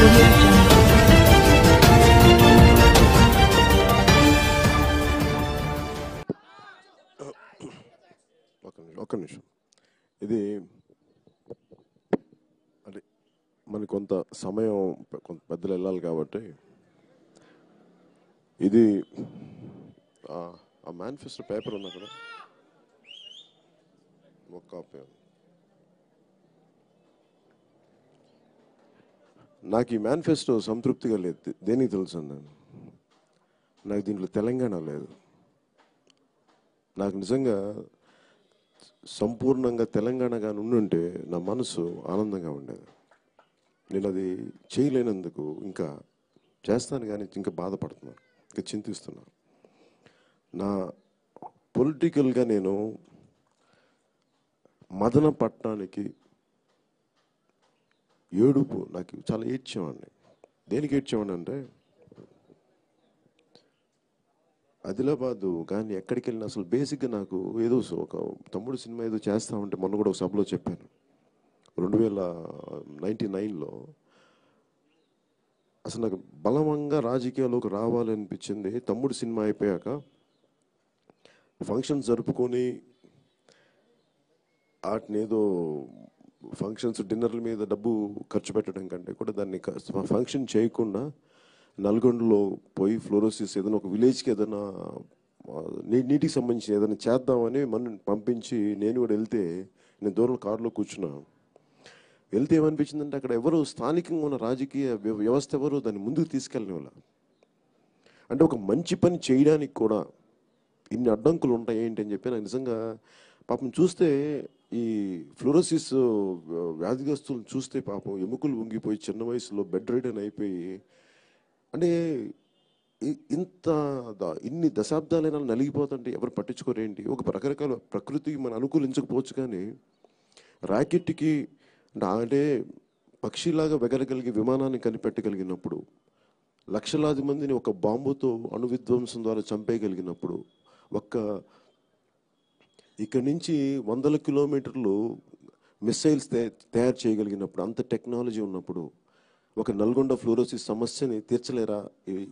audio jungle. ఒక్క నిమిషం ఇది అంటే మనకు కొంత సమయం కొంత పెద్దలు వెళ్ళాలి కాబట్టి ఇది ఆ మేనిఫెస్టో పేపర్ ఉంది అక్కడ ఒక కాపీ. నాకు ఈ మేనిఫెస్టో సంతృప్తిగా లేదు. దేనికి తెలుసు నేను, నాకు దీంట్లో తెలంగాణ లేదు. నాకు నిజంగా సంపూర్ణంగా తెలంగాణగా ఉండుంటే నా మనసు ఆనందంగా ఉండేది. నేను అది చేయలేనందుకు ఇంకా చేస్తాను కానీ ఇంకా బాధపడుతున్నాను, ఇంకా చింతిస్తున్నాను. నా పొలిటికల్గా నేను మదన పట్టణానికి ఏడుపు, నాకు చాలా ఏడ్చేవాడిని. దేనికి ఏడ్చేవాడిని అంటే ఆదిలాబాదు కానీ ఎక్కడికి వెళ్ళినా అసలు బేసిక్గా నాకు ఏదో ఒక తమ్ముడు సినిమా ఏదో చేస్తా ఉంటే మొన్న కూడా ఒక సభలో చెప్పాను. 2099లో అసలు నాకు బలవంగా రాజకీయాల్లోకి రావాలనిపించింది. తమ్ముడు సినిమా అయిపోయాక ఫంక్షన్స్ జరుపుకొని వాటిని ఏదో ఫంక్షన్స్ డిన్నర్ల మీద డబ్బు ఖర్చు పెట్టడం కంటే కూడా దాన్ని ఫంక్షన్ చేయకుండా నల్గొండలో పోయి ఫ్లోరోసిస్ ఏదైనా ఒక విలేజ్కి ఏదైనా నీటికి సంబంధించి ఏదైనా చేద్దామని మన పంపించి నేను కూడా వెళ్తే, నేను దూరం కారులో కూర్చున్నా. వెళ్తే ఏమనిపించిందంటే అక్కడ ఎవరు స్థానికంగా ఉన్న రాజకీయ వ్యవస్థ ఎవరు దాన్ని ముందుకు తీసుకెళ్ళని వాళ్ళ. అంటే ఒక మంచి పని చేయడానికి కూడా ఇన్ని అడ్డంకులు ఉంటాయి ఏంటి అని చెప్పి నాకు నిజంగా పాపం చూస్తే ఈ ఫ్లోరోసిస్ వ్యాధిగ్రస్తులను చూస్తే పాపం ఎముకలు ఉంగిపోయి చిన్న వయసులో బెడ్ రైడన్ అయిపోయి, అంటే ఇన్ని దశాబ్దాలైనా నలిగిపోతుంటే ఎవరు పట్టించుకోరేంటి? ఒక రకరకాల ప్రకృతికి మనం అనుకూలించకపోవచ్చు కానీ రాకెట్కి అంటే పక్షిలాగా వెగరగలిగి విమానాన్ని కనిపెట్టగలిగినప్పుడు, లక్షలాది మందిని ఒక బాంబుతో అణు విధ్వంసం ద్వారా చంపేయగలిగినప్పుడు, ఇక్కడి నుంచి 100 కిలోమీటర్లు మిసైల్స్ తయారు చేయగలిగినప్పుడు, అంత టెక్నాలజీ ఉన్నప్పుడు ఒక నల్గొండ ఫ్లోరోసిస్ సమస్యని తీర్చలేరా?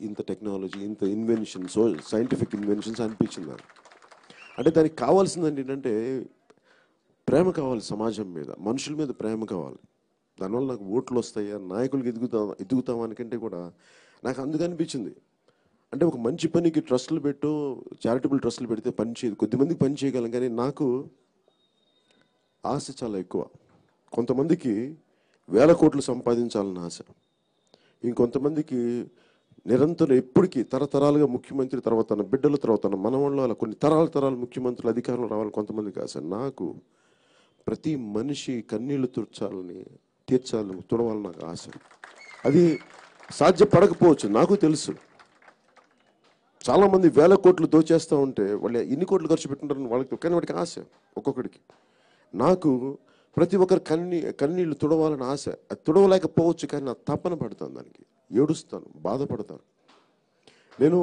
ఇంత టెక్నాలజీ, ఇంత ఇన్వెన్షన్, సైంటిఫిక్ ఇన్వెన్షన్స్ అనిపించింది నాకు. అంటే దానికి కావాల్సింది ఏంటంటే ప్రేమ కావాలి, సమాజం మీద మనుషుల మీద ప్రేమ కావాలి. దానివల్ల నాకు ఓట్లు వస్తాయా, నాయకులకి ఎదుగుతామనికంటే కూడా నాకు అందుకు అనిపించింది. అంటే ఒక మంచి పనికి ట్రస్టులు పెట్టు, చారిటబుల్ ట్రస్టులు పెడితే పని చేయదు, కొద్దిమందికి పని చేయగలం. కానీ నాకు ఆశ చాలా ఎక్కువ. కొంతమందికి 1000 కోట్లు సంపాదించాలన్న ఆశ, ఇంకొంతమందికి నిరంతరం ఎప్పటికీ తరతరాలుగా ముఖ్యమంత్రి, తర్వాత తన బిడ్డల, తర్వాత తన మనవాళ్ళు, అలా కొన్ని తరాలు ముఖ్యమంత్రులు అధికారంలో రావాలని కొంతమందికి ఆశ. నాకు ప్రతి మనిషి కన్నీళ్లు తీర్చాలని, తుడవాలని నాకు ఆశ. అది సాధ్యపడకపోవచ్చు, నాకు తెలుసు. చాలామంది 1000 కోట్లు దోచేస్తూ ఉంటే వాళ్ళు ఎన్ని కోట్లు ఖర్చు పెట్టుకుంటారని వాళ్ళకి, కానీ వాడికి ఆశ ఒక్కొక్కడికి. నాకు ప్రతి ఒక్కరు కన్నీళ్లు తుడవాలని ఆశ. అది తుడవలేకపోవచ్చు కానీ నా తపన పడతాను, దానికి ఏడుస్తాను, బాధపడతాను. నేను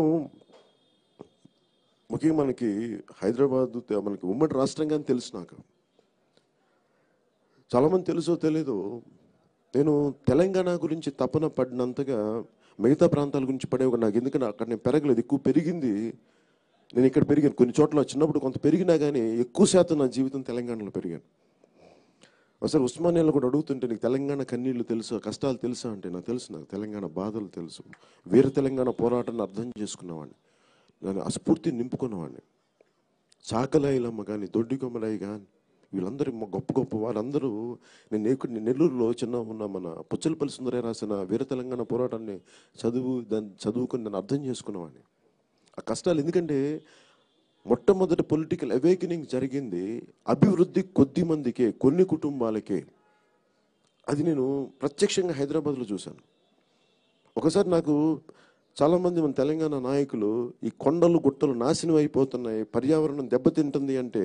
ముఖ్యంగా మనకి హైదరాబాద్, మనకి ఉమ్మడి రాష్ట్రంగానే తెలుసు. నాకు చాలామంది తెలుసో తెలీదు, నేను తెలంగాణ గురించి తపన పడినంతగా మిగతా ప్రాంతాల గురించి పడేవి నాకు. ఎందుకంటే అక్కడ నేను పెరగలేదు, ఎక్కువ పెరిగింది నేను ఇక్కడ పెరిగాను. కొన్ని చోట్ల చిన్నప్పుడు కొంత పెరిగినా కానీ ఎక్కువ శాతం నా జీవితం తెలంగాణలో పెరిగాను. అసలు ఉస్మానియాలో కూడా అడుగుతుంటే నీకు తెలంగాణ కన్నీళ్లు తెలుసా, కష్టాలు తెలుసా అంటే నాకు తెలుసు, నాకు తెలంగాణ బాధలు తెలుసు. వీర తెలంగాణ పోరాటాన్ని అర్థం చేసుకున్నవాడిని, నేను అస్ఫూర్తిని నింపుకున్నవాడిని. చాకలాయిలమ్మ కానీ, దొడ్డికొమ్మలాయి కానీ, వీళ్ళందరూ గొప్ప వాళ్ళందరూ, నేను నెల్లూరులో చిన్న ఉన్న మన పుచ్చలపల్లి సుందరయ్య రాసిన వీర తెలంగాణ పోరాటాన్ని చదువుకుని నేను అర్థం చేసుకున్నవాడిని. ఆ కష్టాలు ఎందుకంటే మొట్టమొదటి పొలిటికల్ అవేకనింగ్ జరిగింది అభివృద్ధి కొద్ది మందికే, కొన్ని కుటుంబాలకే. అది నేను ప్రత్యక్షంగా హైదరాబాద్లో చూశాను. ఒకసారి నాకు చాలామంది మన తెలంగాణ నాయకులు ఈ కొండలు గుట్టలు నాశనం అయిపోతున్నాయి, పర్యావరణం దెబ్బతింటుంది అంటే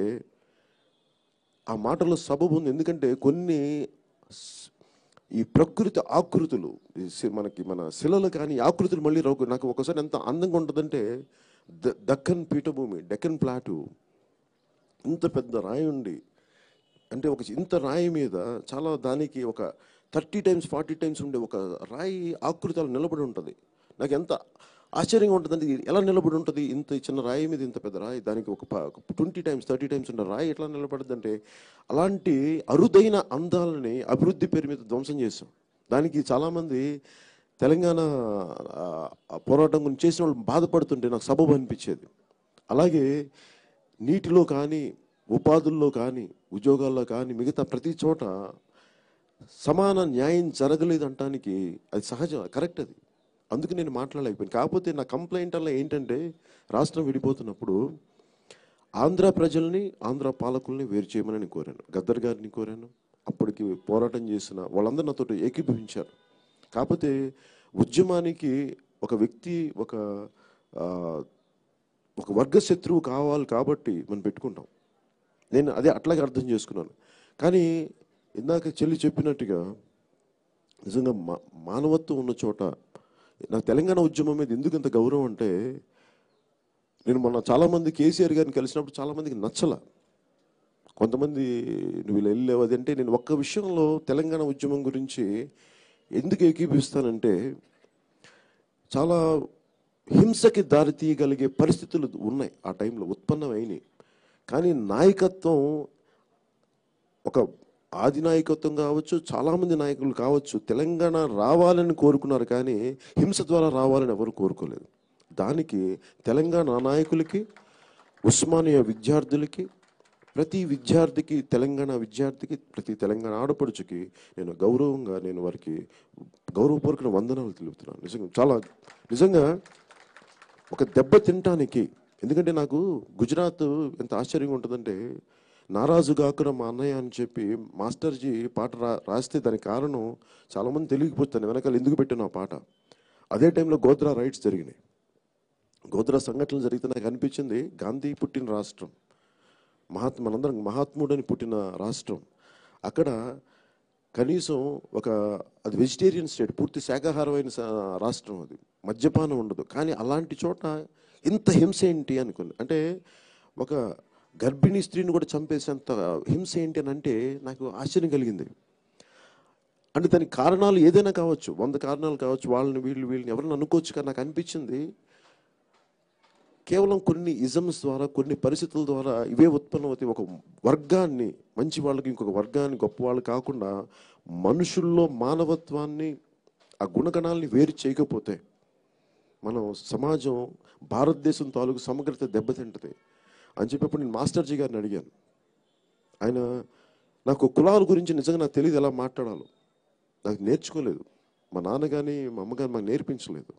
ఆ మాటలో సబబు ఉంది. ఎందుకంటే కొన్ని ఈ ప్రకృతి ఆకృతులు, మన శిలలు కానీ ఆకృతులు మళ్ళీ రావు. నాకు ఒకసారి ఎంత అందంగా ఉంటుందంటే దక్కన్ పీఠభూమి, డెక్కన్ ప్లాటు, ఇంత పెద్ద రాయి ఉండి, అంటే ఇంత రాయి మీద చాలా దానికి ఒక 30 టైమ్స్ 40 టైమ్స్ ఉండే ఒక రాయి ఆకృతి అలా నిలబడి ఉంటుంది. నాకు ఎంత ఆశ్చర్యంగా ఉంటుందంటే ఇది ఎలా నిలబడి ఉంటుంది, ఇంత చిన్న రాయి మీద ఇంత పెద్ద రాయి, దానికి ఒక 20 టైమ్స్ 30 టైమ్స్ ఉన్న రాయి ఎట్లా నిలబడుతుంది అంటే, అలాంటి అరుదైన అందాలని అభివృద్ధి పేరు మీద ధ్వంసం చేశాం. దానికి చాలామంది తెలంగాణ పోరాటం గురించి చేసిన వాళ్ళు బాధపడుతుంటే నాకు సబబు అనిపించేది. అలాగే నీటిలో కానీ, ఉపాధుల్లో కానీ, ఉద్యోగాల్లో కానీ, మిగతా ప్రతి చోట సమాన న్యాయం జరగలేదు అంటానికి అది సహజం, కరెక్ట్ అది. అందుకు నేను మాట్లాడలేకపోయాను. కాకపోతే నా కంప్లైంట్ అలా ఏంటంటే, రాష్ట్రం విడిపోతున్నప్పుడు ఆంధ్ర ప్రజల్ని, ఆంధ్ర పాలకుల్ని వేరు చేయమని నేను కోరాను. గద్దర్ గారిని కోరాను. అప్పటికి పోరాటం చేసిన వాళ్ళందరూ నాతో ఏకీభవించారు. కాకపోతే ఉద్యమానికి ఒక వ్యక్తి, ఒక వర్గ శత్రువు కావాలి కాబట్టి మనం పెట్టుకుంటాం. నేను అదే అట్లాగే అర్థం చేసుకున్నాను. కానీ ఇందాక చెల్లి చెప్పినట్టుగా నిజంగా మానవత్వం ఉన్న చోట నాకు తెలంగాణ ఉద్యమం మీద ఎందుకు ఇంత గౌరవం అంటే, నేను మొన్న చాలామంది కేసీఆర్ గారిని కలిసినప్పుడు చాలామందికి నచ్చల. కొంతమంది నువ్వు ఇలా వెళ్ళావు అది అంటే, నేను ఒక్క విషయంలో తెలంగాణ ఉద్యమం గురించి ఎందుకు ఏకీభవిస్తానంటే, చాలా హింసకి దారి తీయగలిగే పరిస్థితులు ఉన్నాయి ఆ టైంలో, ఉత్పన్నమైనవి. కానీ నాయకత్వం, ఒక ఆది నాయకత్వం కావచ్చు, చాలామంది నాయకులు కావచ్చు, తెలంగాణ రావాలని కోరుకున్నారు కానీ హింస ద్వారా రావాలని ఎవరు కోరుకోలేదు. దానికి తెలంగాణ నాయకులకి, ఉస్మానియా విద్యార్థులకి, ప్రతి విద్యార్థికి, తెలంగాణ విద్యార్థికి, ప్రతి తెలంగాణ ఆడపడుచుకి నేను గౌరవంగా, నేను వారికి గౌరవపూర్వక వందనాలు తెలుపుతున్నాను. నిజంగా చాలా నిజంగా ఒక దెబ్బ తినటానికి. ఎందుకంటే నాకు గుజరాత్ ఎంత ఆశ్చర్యంగా ఉంటుందంటే, నారాజుగాకుర మా అన్నయ్య అని చెప్పి మాస్టర్జీ పాట రాస్తే దానికి కారణం చాలామంది తెలియకపోతాను వెనకాల ఎందుకు పెట్టాను ఆ పాట. అదే టైంలో గోద్రా రైట్స్ జరిగినాయి. గోద్రా సంఘటనలు జరిగితే నాకు అనిపించింది, గాంధీ పుట్టిన రాష్ట్రం, మనందరం మహాత్ముడని పుట్టిన రాష్ట్రం, అక్కడ కనీసం అది వెజిటేరియన్ స్టేట్, పూర్తి శాకాహారమైన రాష్ట్రం, అది మద్యపానం ఉండదు. కానీ అలాంటి చోట ఇంత హింస ఏంటి అనుకుని, అంటే ఒక గర్భిణీ స్త్రీని కూడా చంపేసేంత హింస ఏంటి అని అంటే నాకు ఆశ్చర్యం కలిగింది. అంటే దానికి కారణాలు ఏదైనా కావచ్చు, 100 కారణాలు కావచ్చు, వాళ్ళని వీళ్ళని ఎవరిని అనుకోవచ్చు. కానీ నాకు అనిపించింది, కేవలం కొన్ని ఇజమ్స్ ద్వారా, కొన్ని పరిస్థితుల ద్వారా ఇవే ఉత్పన్నమవుతాయి. ఒక వర్గాన్ని, మంచి వాళ్ళకి ఇంకొక వర్గాన్ని గొప్ప వాళ్ళు కాకుండా, మనుషుల్లో మానవత్వాన్ని, ఆ గుణగణాలని వేరు చేయకపోతే మనం సమాజం, భారతదేశం తాలూకు సమగ్రత దెబ్బతింటది అని చెప్పేప్పుడు నేను మాస్టర్జీ గారిని అడిగాను. ఆయన నాకు కులాల గురించి నిజంగా నాకు తెలియదు, ఎలా మాట్లాడాలో నాకు నేర్చుకోలేదు. మా నాన్న కానీ మా అమ్మ కానీ మాకు నేర్పించలేదు.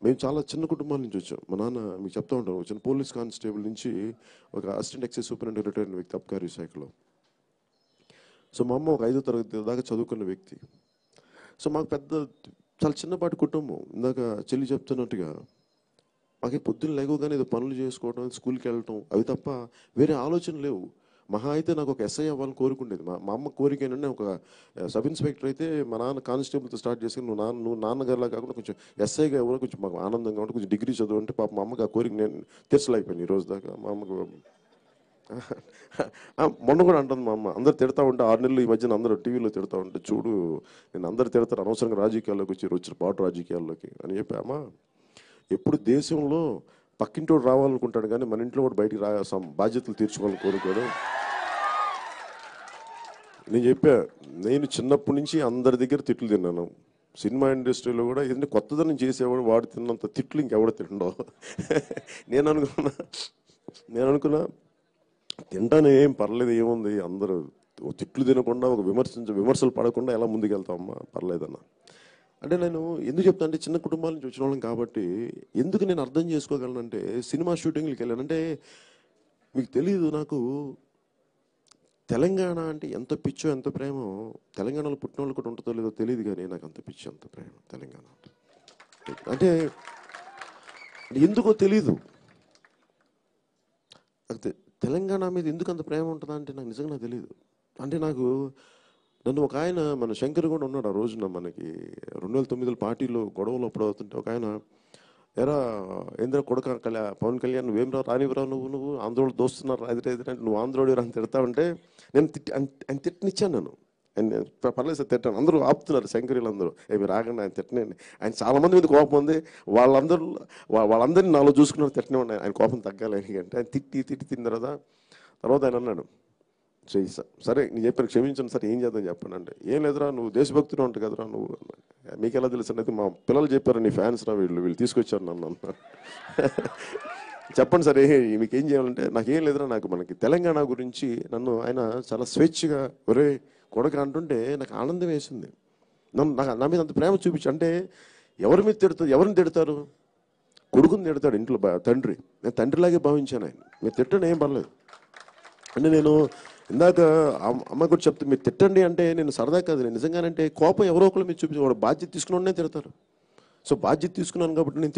మేము చాలా చిన్న కుటుంబాల నుంచి వచ్చాం. మా నాన్న మీకు చెప్తా ఉంటాను, చిన్న పోలీస్ కానిస్టేబుల్ నుంచి ఒక అసిస్టెంట్ ఎక్సైజ్ సూపరింటెండెంట్ రిటైర్ అయిన వ్యక్తి అబ్కారీ శాఖలో. సో మా అమ్మ ఒక 5వ తరగతి దాకా చదువుకున్న వ్యక్తి. సో మాకు చాలా చిన్నపాటి కుటుంబం. ఇందాక చెల్లి చెప్తున్నట్టుగా మాకు పొద్దున్న లేవగానే ఏదో పనులు చేసుకోవడం, స్కూల్కి వెళ్ళటం, అవి తప్ప వేరే ఆలోచన లేవు. మహా అయితే నాకు ఒక ఎస్ఐ అవ్వాలని కోరుకుండేది. మా అమ్మ కోరిక ఏంటంటే, ఒక సబ్ ఇన్స్పెక్టర్ అయితే మా నాన్న కానిస్టేబుల్తో స్టార్ట్ చేసి, నువ్వు నాన్నగారిలా కాకుండా కొంచెం ఎస్ఐగా ఎవరో కొంచెం మాకు ఆనందంగా ఉంటే, కొంచెం డిగ్రీ చదువు అంటే, పాప మా అమ్మకి ఆ కోరిక నేను తీర్చలేకపోయాను ఈ రోజు దాకా. మా అమ్మకు మొన్న కూడా అంటుంది మా అమ్మ, అందరు తిడతా ఉంటే 6 నెలలు ఈ మధ్యన అందరూ టీవీలో తిడతా ఉంటే, చూడు నేను అందరు తిడతారు అనవసరంగా రాజకీయాల్లోకి వచ్చిన పాటు రాజకీయాల్లోకి అని చెప్పి, అమ్మ ఎప్పుడు దేశంలో పక్కింటోడు రావాలనుకుంటాడు కానీ మన ఇంట్లో కూడా బయటికి బాధ్యతలు తీర్చుకోవాలని కోరుకోడు. నేను చెప్పా, నేను చిన్నప్పటి నుంచి అందరి దగ్గర తిట్లు తిన్నాను. సినిమా ఇండస్ట్రీలో కూడా ఏదంటే కొత్తదనం చేసేవాడు వాడు తిన్నంత తిట్లు ఇంకెవడ తిండో. నేను అనుకున్నా తింటానే ఏం పర్లేదు, ఏముంది, అందరూ తిట్లు తినకుండా, ఒక విమర్శలు పడకుండా ఎలా ముందుకెళ్తామమ్మా, పర్లేదన్న. అంటే నేను ఎందుకు చెప్తా అంటే, చిన్న కుటుంబాల నుంచి వచ్చిన వాళ్ళం కాబట్టి ఎందుకు నేను అర్థం చేసుకోగలనంటే, సినిమా షూటింగ్లకి వెళ్ళానంటే మీకు తెలియదు, నాకు తెలంగాణ అంటే ఎంత పిచ్చో ఎంత ప్రేమో, తెలంగాణలో పుట్టిన వాళ్ళు కూడా ఉంటుందో లేదో తెలియదు, కానీ నాకు అంత పిచ్చి, అంత ప్రేమ తెలంగాణ అంటే ఎందుకో తెలీదు. తెలంగాణ మీద ఎందుకు అంత ప్రేమ ఉంటుందా అంటే నాకు నిజంగా తెలియదు. అంటే నన్ను ఒక ఆయన, మన శంకర్ కూడా ఉన్నాడు ఆ రోజున, మనకి 2009 పార్టీలో గొడవలు అప్పుడు అవుతుంటే ఒక ఆయన, ఎరా ఏంద్ర కొడుక పవన్ కళ్యాణ్ నువ్వేం రానివరావు, నువ్వు ఆంధ్రోళ్ళు దోస్తున్నారు ఎదురంటే నువ్వు ఆంధ్రోడు అని తిడతా ఉంటే నేను ఆయన తిట్టనిచ్చాను. ఆయన పర్లేదు సార్ తిట్టాను, అందరూ ఆపుతున్నారు శంకరీలు అందరూ, మీరు ఆగండి ఆయన తిట్టనండి. ఆయన చాలామంది మీద కోపం ఉంది, వాళ్ళందరినీ నాలో చూసుకున్నారు తిట్టనే ఉన్నాయి, ఆయన కోపం తగ్గాలి అంటే ఆయన తిట్టి తిన్న తర్వాత ఆయన అన్నాడు, చెయ్యి సార్, సరే నేను చెప్పాను క్షమించండి సార్, ఏం చేద్దాం చెప్పండి అంటే, ఏం లేదురా నువ్వు దేశభక్తిలో ఉంటావు కదరా నువ్వు, మీకు ఎలా తెలుసు అయితే మా పిల్లలు చెప్పారు నీ ఫ్యాన్స్ రా వీళ్ళు తీసుకొచ్చారు నన్ను అన్నారు. చెప్పండి సార్ మీకేం చేయాలంటే, నాకేం లేదురా, మనకి తెలంగాణ గురించి నన్ను ఆయన చాలా స్వేచ్ఛగా ఒరే కొడక అంటుంటే నాకు ఆనందం వేసింది. నా మీద అంత ప్రేమ చూపించి, అంటే ఎవరిని తిడతారు, కొడుకుని తిడతాడు ఇంట్లో తండ్రి, నేను తండ్రిలాగే భావించాను ఆయన, మీరు తిట్టండి ఏం పర్లేదు అంటే. నేను ఇందాక అమ్మ కూడా చెప్తే మీరు తిట్టండి అంటే నేను సరదా కాదు, నేను నిజంగానంటే కోపం ఎవరో ఒకరు మీరు చూపించి వాడు బాధ్యత తీసుకుని తిడతారు. సో బాధ్యత తీసుకున్నాను కాబట్టి నేను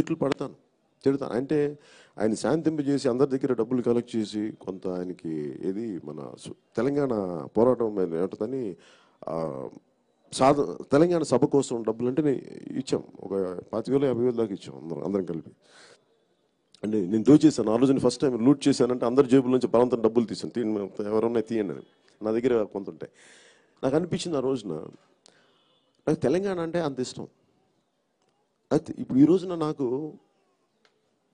తిడతాను అంటే ఆయన శాంతింపజేసి అందరి దగ్గర డబ్బులు కలెక్ట్ చేసి కొంత ఆయనకి ఏది మన తెలంగాణ పోరాటం ఏమిటని తెలంగాణ సభ కోసం డబ్బులు అంటే ఇచ్చాం, ఒక 25,000-50,000 దాకా ఇచ్చాం అందరం కలిపి. అంటే నేను దోచేసాను ఆ రోజున, ఫస్ట్ టైం లూట్ చేశానంటే అందరి జేబుల నుంచి బలవంతం డబ్బులు తీసాను, ఎవరన్నా తీయండి అని, నా దగ్గర కొంత ఉంటాయి. నాకు అనిపించింది ఆ రోజున, నాకు తెలంగాణ అంటే అంత ఇష్టం. అయితే ఇప్పుడు ఈ రోజున నాకు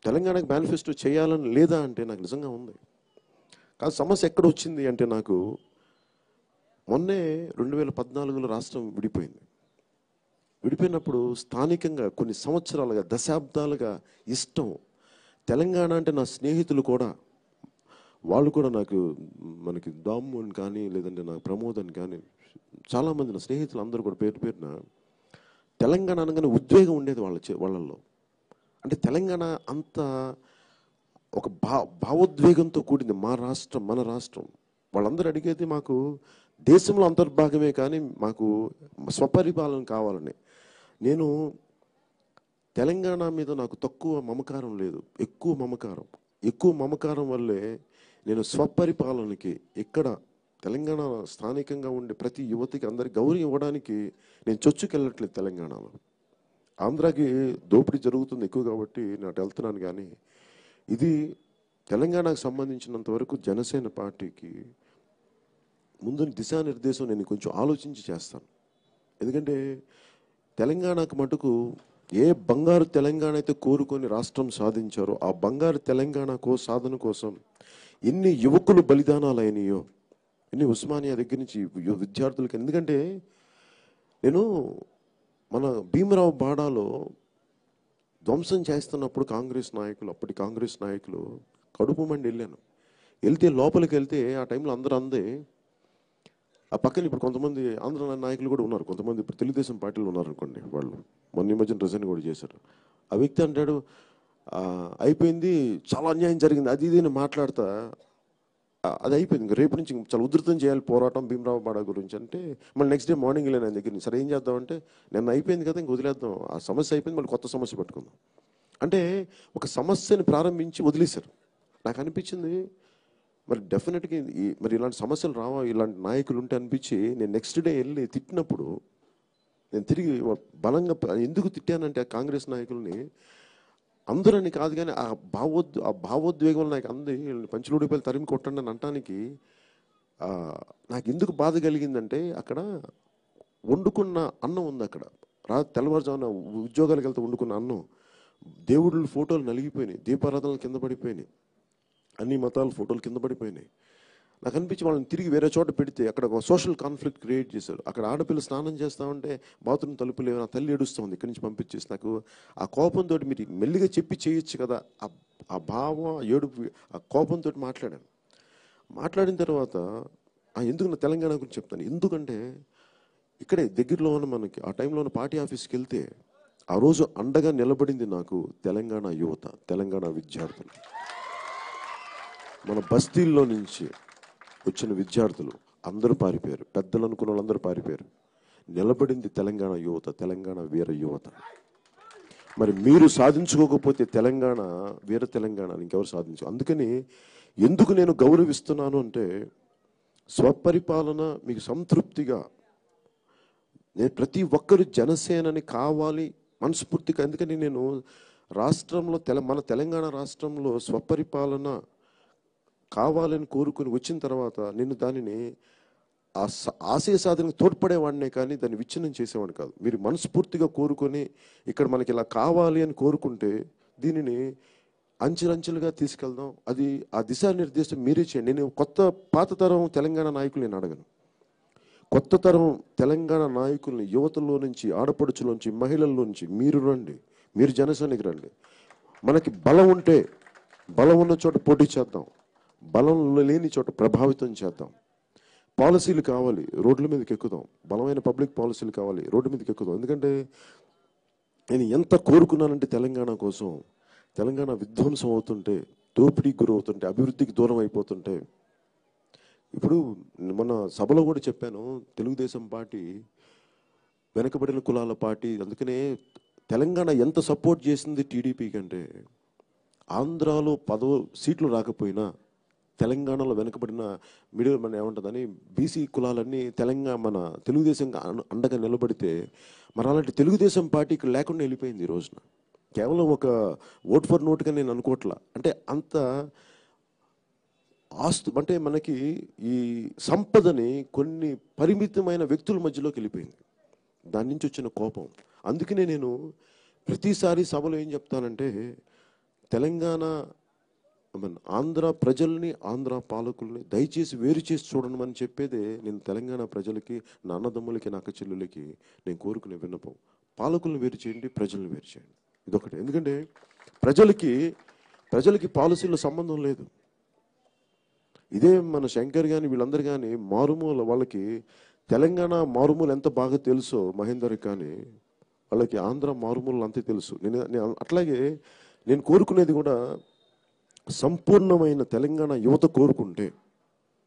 తెలంగాణకు మేనిఫెస్టో చేయాలని లేదా అంటే నాకు నిజంగా ఉంది. కాదు సమస్య ఎక్కడ వచ్చింది అంటే, నాకు మొన్నే 2014లో రాష్ట్రం విడిపోయినప్పుడు స్థానికంగా కొన్ని సంవత్సరాలుగా దశాబ్దాలుగా ఇష్టం తెలంగాణ అంటే, నా స్నేహితులు కూడా వాళ్ళు కూడా మనకి దాము అని కానీ లేదంటే నాకు ప్రమోద్ అని కానీ చాలామంది నా స్నేహితులు అందరూ కూడా పేరున తెలంగాణ అనగానే ఉద్వేగం ఉండేది వాళ్ళల్లో. అంటే తెలంగాణ అంత ఒక భావోద్వేగంతో కూడింది, మన రాష్ట్రం. వాళ్ళందరూ అడిగేది మాకు దేశంలో అంతర్భాగమే కానీ మాకు స్వపరిపాలన కావాలని. నేను తెలంగాణ మీద నాకు తక్కువ మమకారం లేదు, ఎక్కువ మమకారం వల్లే నేను స్వపరిపాలనకి ఇక్కడ తెలంగాణ స్థానికంగా ఉండే ప్రతి యువతికి అందరికి గౌరవం ఇవ్వడానికి నేను చొచ్చుకెళ్ళట్లేదు. తెలంగాణలో ఆంధ్రాకి దోపిడీ జరుగుతుంది ఎక్కువ కాబట్టి నేను అటు వెళ్తున్నాను. కానీ ఇది తెలంగాణకు సంబంధించినంత వరకు జనసేన పార్టీకి ముందు దిశానిర్దేశం నేను కొంచెం ఆలోచించి చేస్తాను. ఎందుకంటే తెలంగాణకు మటుకు ఏ బంగారు తెలంగాణ అయితే కోరుకొని రాష్ట్రం సాధించారో ఆ బంగారు తెలంగాణ సాధన కోసం ఎన్ని యువకులు బలిదానాలు అయినాయో, ఎన్ని ఉస్మానియా దగ్గర నుంచి విద్యార్థులకి. ఎందుకంటే నేను మన భీమరావు బాడాలో ధ్వంసం చేస్తున్నప్పుడు అప్పటి కాంగ్రెస్ నాయకులు కడుపు మండి వెళ్తే లోపలికి వెళ్తే ఆ టైంలో అందరూ అందే. ఆ పక్కన ఇప్పుడు కొంతమంది ఆంధ్ర నాయకులు కూడా ఉన్నారు, కొంతమంది ఇప్పుడు తెలుగుదేశం పార్టీలో ఉన్నారు అనుకోండి, వాళ్ళు మొన్న మధ్యన రిజైన్ కూడా చేశారు. ఆ వ్యక్తి అంటాడు అయిపోయింది, చాలా అన్యాయం జరిగింది అది ఇది మాట్లాడతా, అది అయిపోయింది, రేపు నుంచి చాలా ఉధృతం చేయాలి పోరాటం భీమరావు బాడా గురించి అంటే, మళ్ళీ నెక్స్ట్ డే మార్నింగ్ వెళ్ళాను ఆయన దగ్గర. సరే ఏం చేద్దామంటే, నిన్న అయిపోయింది కదా ఇంక వదిలేద్దాం, ఆ సమస్య అయిపోయింది మళ్ళీ కొత్త సమస్య పట్టుకుందాం అంటే ఒక సమస్యని ప్రారంభించి వదిలేశారు. నాకు అనిపించింది మరి డెఫినెట్గా మరి ఇలాంటి సమస్యలు రావా, ఇలాంటి నాయకులు ఉంటే అనిపించి నేను నెక్స్ట్ డే వెళ్ళి తిట్టినప్పుడు నేను తిరిగి బలంగా ఎందుకు తిట్టానంటే ఆ కాంగ్రెస్ నాయకుల్ని అందరని కాదు కానీ ఆ భావోద్వేగం నాకు అంది పంచులూడిపల్లి తరిమి కొట్టండి అని అంటానికి నాకు ఎందుకు బాధ కలిగిందంటే, అక్కడ వండుకున్న అన్నం ఉంది, అక్కడ తెల్లవారుజామున ఉద్యోగాలకు వెళ్తే వండుకున్న అన్నం, దేవుళ్ళ ఫోటోలు నలిగిపోయినాయి, దీపారాధనలు కింద పడిపోయినాయి, అన్ని మతాల ఫోటోలు కింద పడిపోయినాయి. నాకు అనిపించి వాళ్ళని తిరిగి వేరే చోట పెడితే అక్కడ ఒక సోషల్ కాన్ఫ్లిక్ట్ క్రియేట్ చేశారు. అక్కడ ఆడపిల్ల స్నానం చేస్తామంటే బాత్రూమ్ తలుపులు లేవు, నా తల్లి ఏడుస్తుంది, ఇక్కడి నుంచి పంపించేసి. నాకు ఆ కోపంతో మీరు మెల్లిగా చెప్పి చేయొచ్చు కదా, ఆ భావం ఏడుపు ఆ కోపంతో మాట్లాడిన తర్వాత ఎందుకు నా తెలంగాణ గురించి చెప్తాను. ఎందుకంటే ఇక్కడే దగ్గరలో ఉన్న మనకి ఆ టైంలో ఉన్న పార్టీ ఆఫీస్కి వెళ్తే ఆ రోజు అండగా నిలబడింది నాకు తెలంగాణ యువత, తెలంగాణ విద్యార్థులు. మన బస్తీల్లో నుంచి వచ్చిన విద్యార్థులు అందరూ పారిపోయారు, పెద్దలు అనుకున్న వాళ్ళందరూ పారిపోయారు. నిలబడింది తెలంగాణ యువత, తెలంగాణ వీర యువత. మరి మీరు సాధించుకోకపోతే తెలంగాణ వీర తెలంగాణ ఇంకెవరు సాధించు. అందుకని ఎందుకు నేను గౌరవిస్తున్నాను అంటే, స్వపరిపాలన మీకు సంతృప్తిగా నేను ప్రతి ఒక్కరు జనసేనని కావాలి మనస్ఫూర్తిగా. ఎందుకని నేను రాష్ట్రంలో మన తెలంగాణ రాష్ట్రంలో స్వపరిపాలన కావాలని కోరుకుని వచ్చిన తర్వాత నేను దానిని ఆశయ సాధనకు తోడ్పడేవాడినే కానీ దాన్ని విచ్ఛిన్నం చేసేవాడిని కాదు. మీరు మనస్ఫూర్తిగా కోరుకొని ఇక్కడ మనకి ఇలా కావాలి అని కోరుకుంటే దీనిని అంచెలంచెలుగా తీసుకెళ్దాం. అది ఆ దిశానిర్దేశం మీరే చేయండి. నేను పాత తరం తెలంగాణ నాయకులు నేను అడగను. కొత్త తరం తెలంగాణ నాయకుల్ని యువతలో నుంచి, ఆడపడుచులోంచి, మహిళల్లోంచి మీరు రండి, మీరు జనసేనకి రండి. మనకి బలం ఉంటే బలం ఉన్న చోట పోటీ చేద్దాం, బలం లేని చోట ప్రభావితం చేద్దాం. పాలసీలు కావాలి, రోడ్ల మీదకి ఎక్కుదాం. బలమైన పబ్లిక్ పాలసీలు కావాలి, రోడ్డు మీదకి ఎక్కుదాం. ఎందుకంటే నేను ఎంత కోరుకున్నానంటే తెలంగాణ కోసం, తెలంగాణ విధ్వంసం అవుతుంటే, దోపిడీకి గురవుతుంటే, అభివృద్ధికి దూరం అయిపోతుంటే, ఇప్పుడు మన సభలో కూడా చెప్పాను, తెలుగుదేశం పార్టీ వెనకబడిన కులాల పార్టీ. అందుకనే తెలంగాణ ఎంత సపోర్ట్ చేసింది టీడీపీ కంటే, ఆంధ్రాలో 10 సీట్లు రాకపోయినా తెలంగాణలో వెనకబడిన మన ఏమంటుందని బీసీ కులాలన్నీ మన తెలుగుదేశం అండగా నిలబడితే, మరి అలాంటి తెలుగుదేశం పార్టీకి లేకుండా వెళ్ళిపోయింది ఈ రోజున. కేవలం ఒక ఓట్ ఫర్ నోట్గా నేను అనుకోవట్లా. అంటే అంత అంటే మనకి ఈ సంపదని కొన్ని పరిమితమైన వ్యక్తుల మధ్యలోకి వెళ్ళిపోయింది. దాని నుంచి వచ్చిన కోపం. అందుకనే నేను ప్రతిసారి సభలో ఏం చెప్తానంటే, తెలంగాణ ఆంధ్ర ప్రజల్ని, ఆంధ్ర పాలకుల్ని దయచేసి వేరు చేసి చూడమని చెప్పేదే నేను తెలంగాణ ప్రజలకి, నా అన్నదమ్ములకి, నా అక్క చెల్లులకి నేను కోరుకునే విన్నపం. పాలకుల్ని వేరు చేయండి, ప్రజల్ని వేరు చేయండి. ఇదొకటి. ఎందుకంటే ప్రజలకి పాలసీలో సంబంధం లేదు. ఇదే మన శంకర్ కానీ వీళ్ళందరూ కానీ మారుమూల వాళ్ళకి తెలంగాణ మారుమూలు ఎంత బాగా తెలుసో మహేందర్ కానీ, వాళ్ళకి ఆంధ్ర మారుమూలు అంతే తెలుసు. అట్లాగే నేను కోరుకునేది కూడా సంపూర్ణమైన తెలంగాణ యువత కోరుకుంటే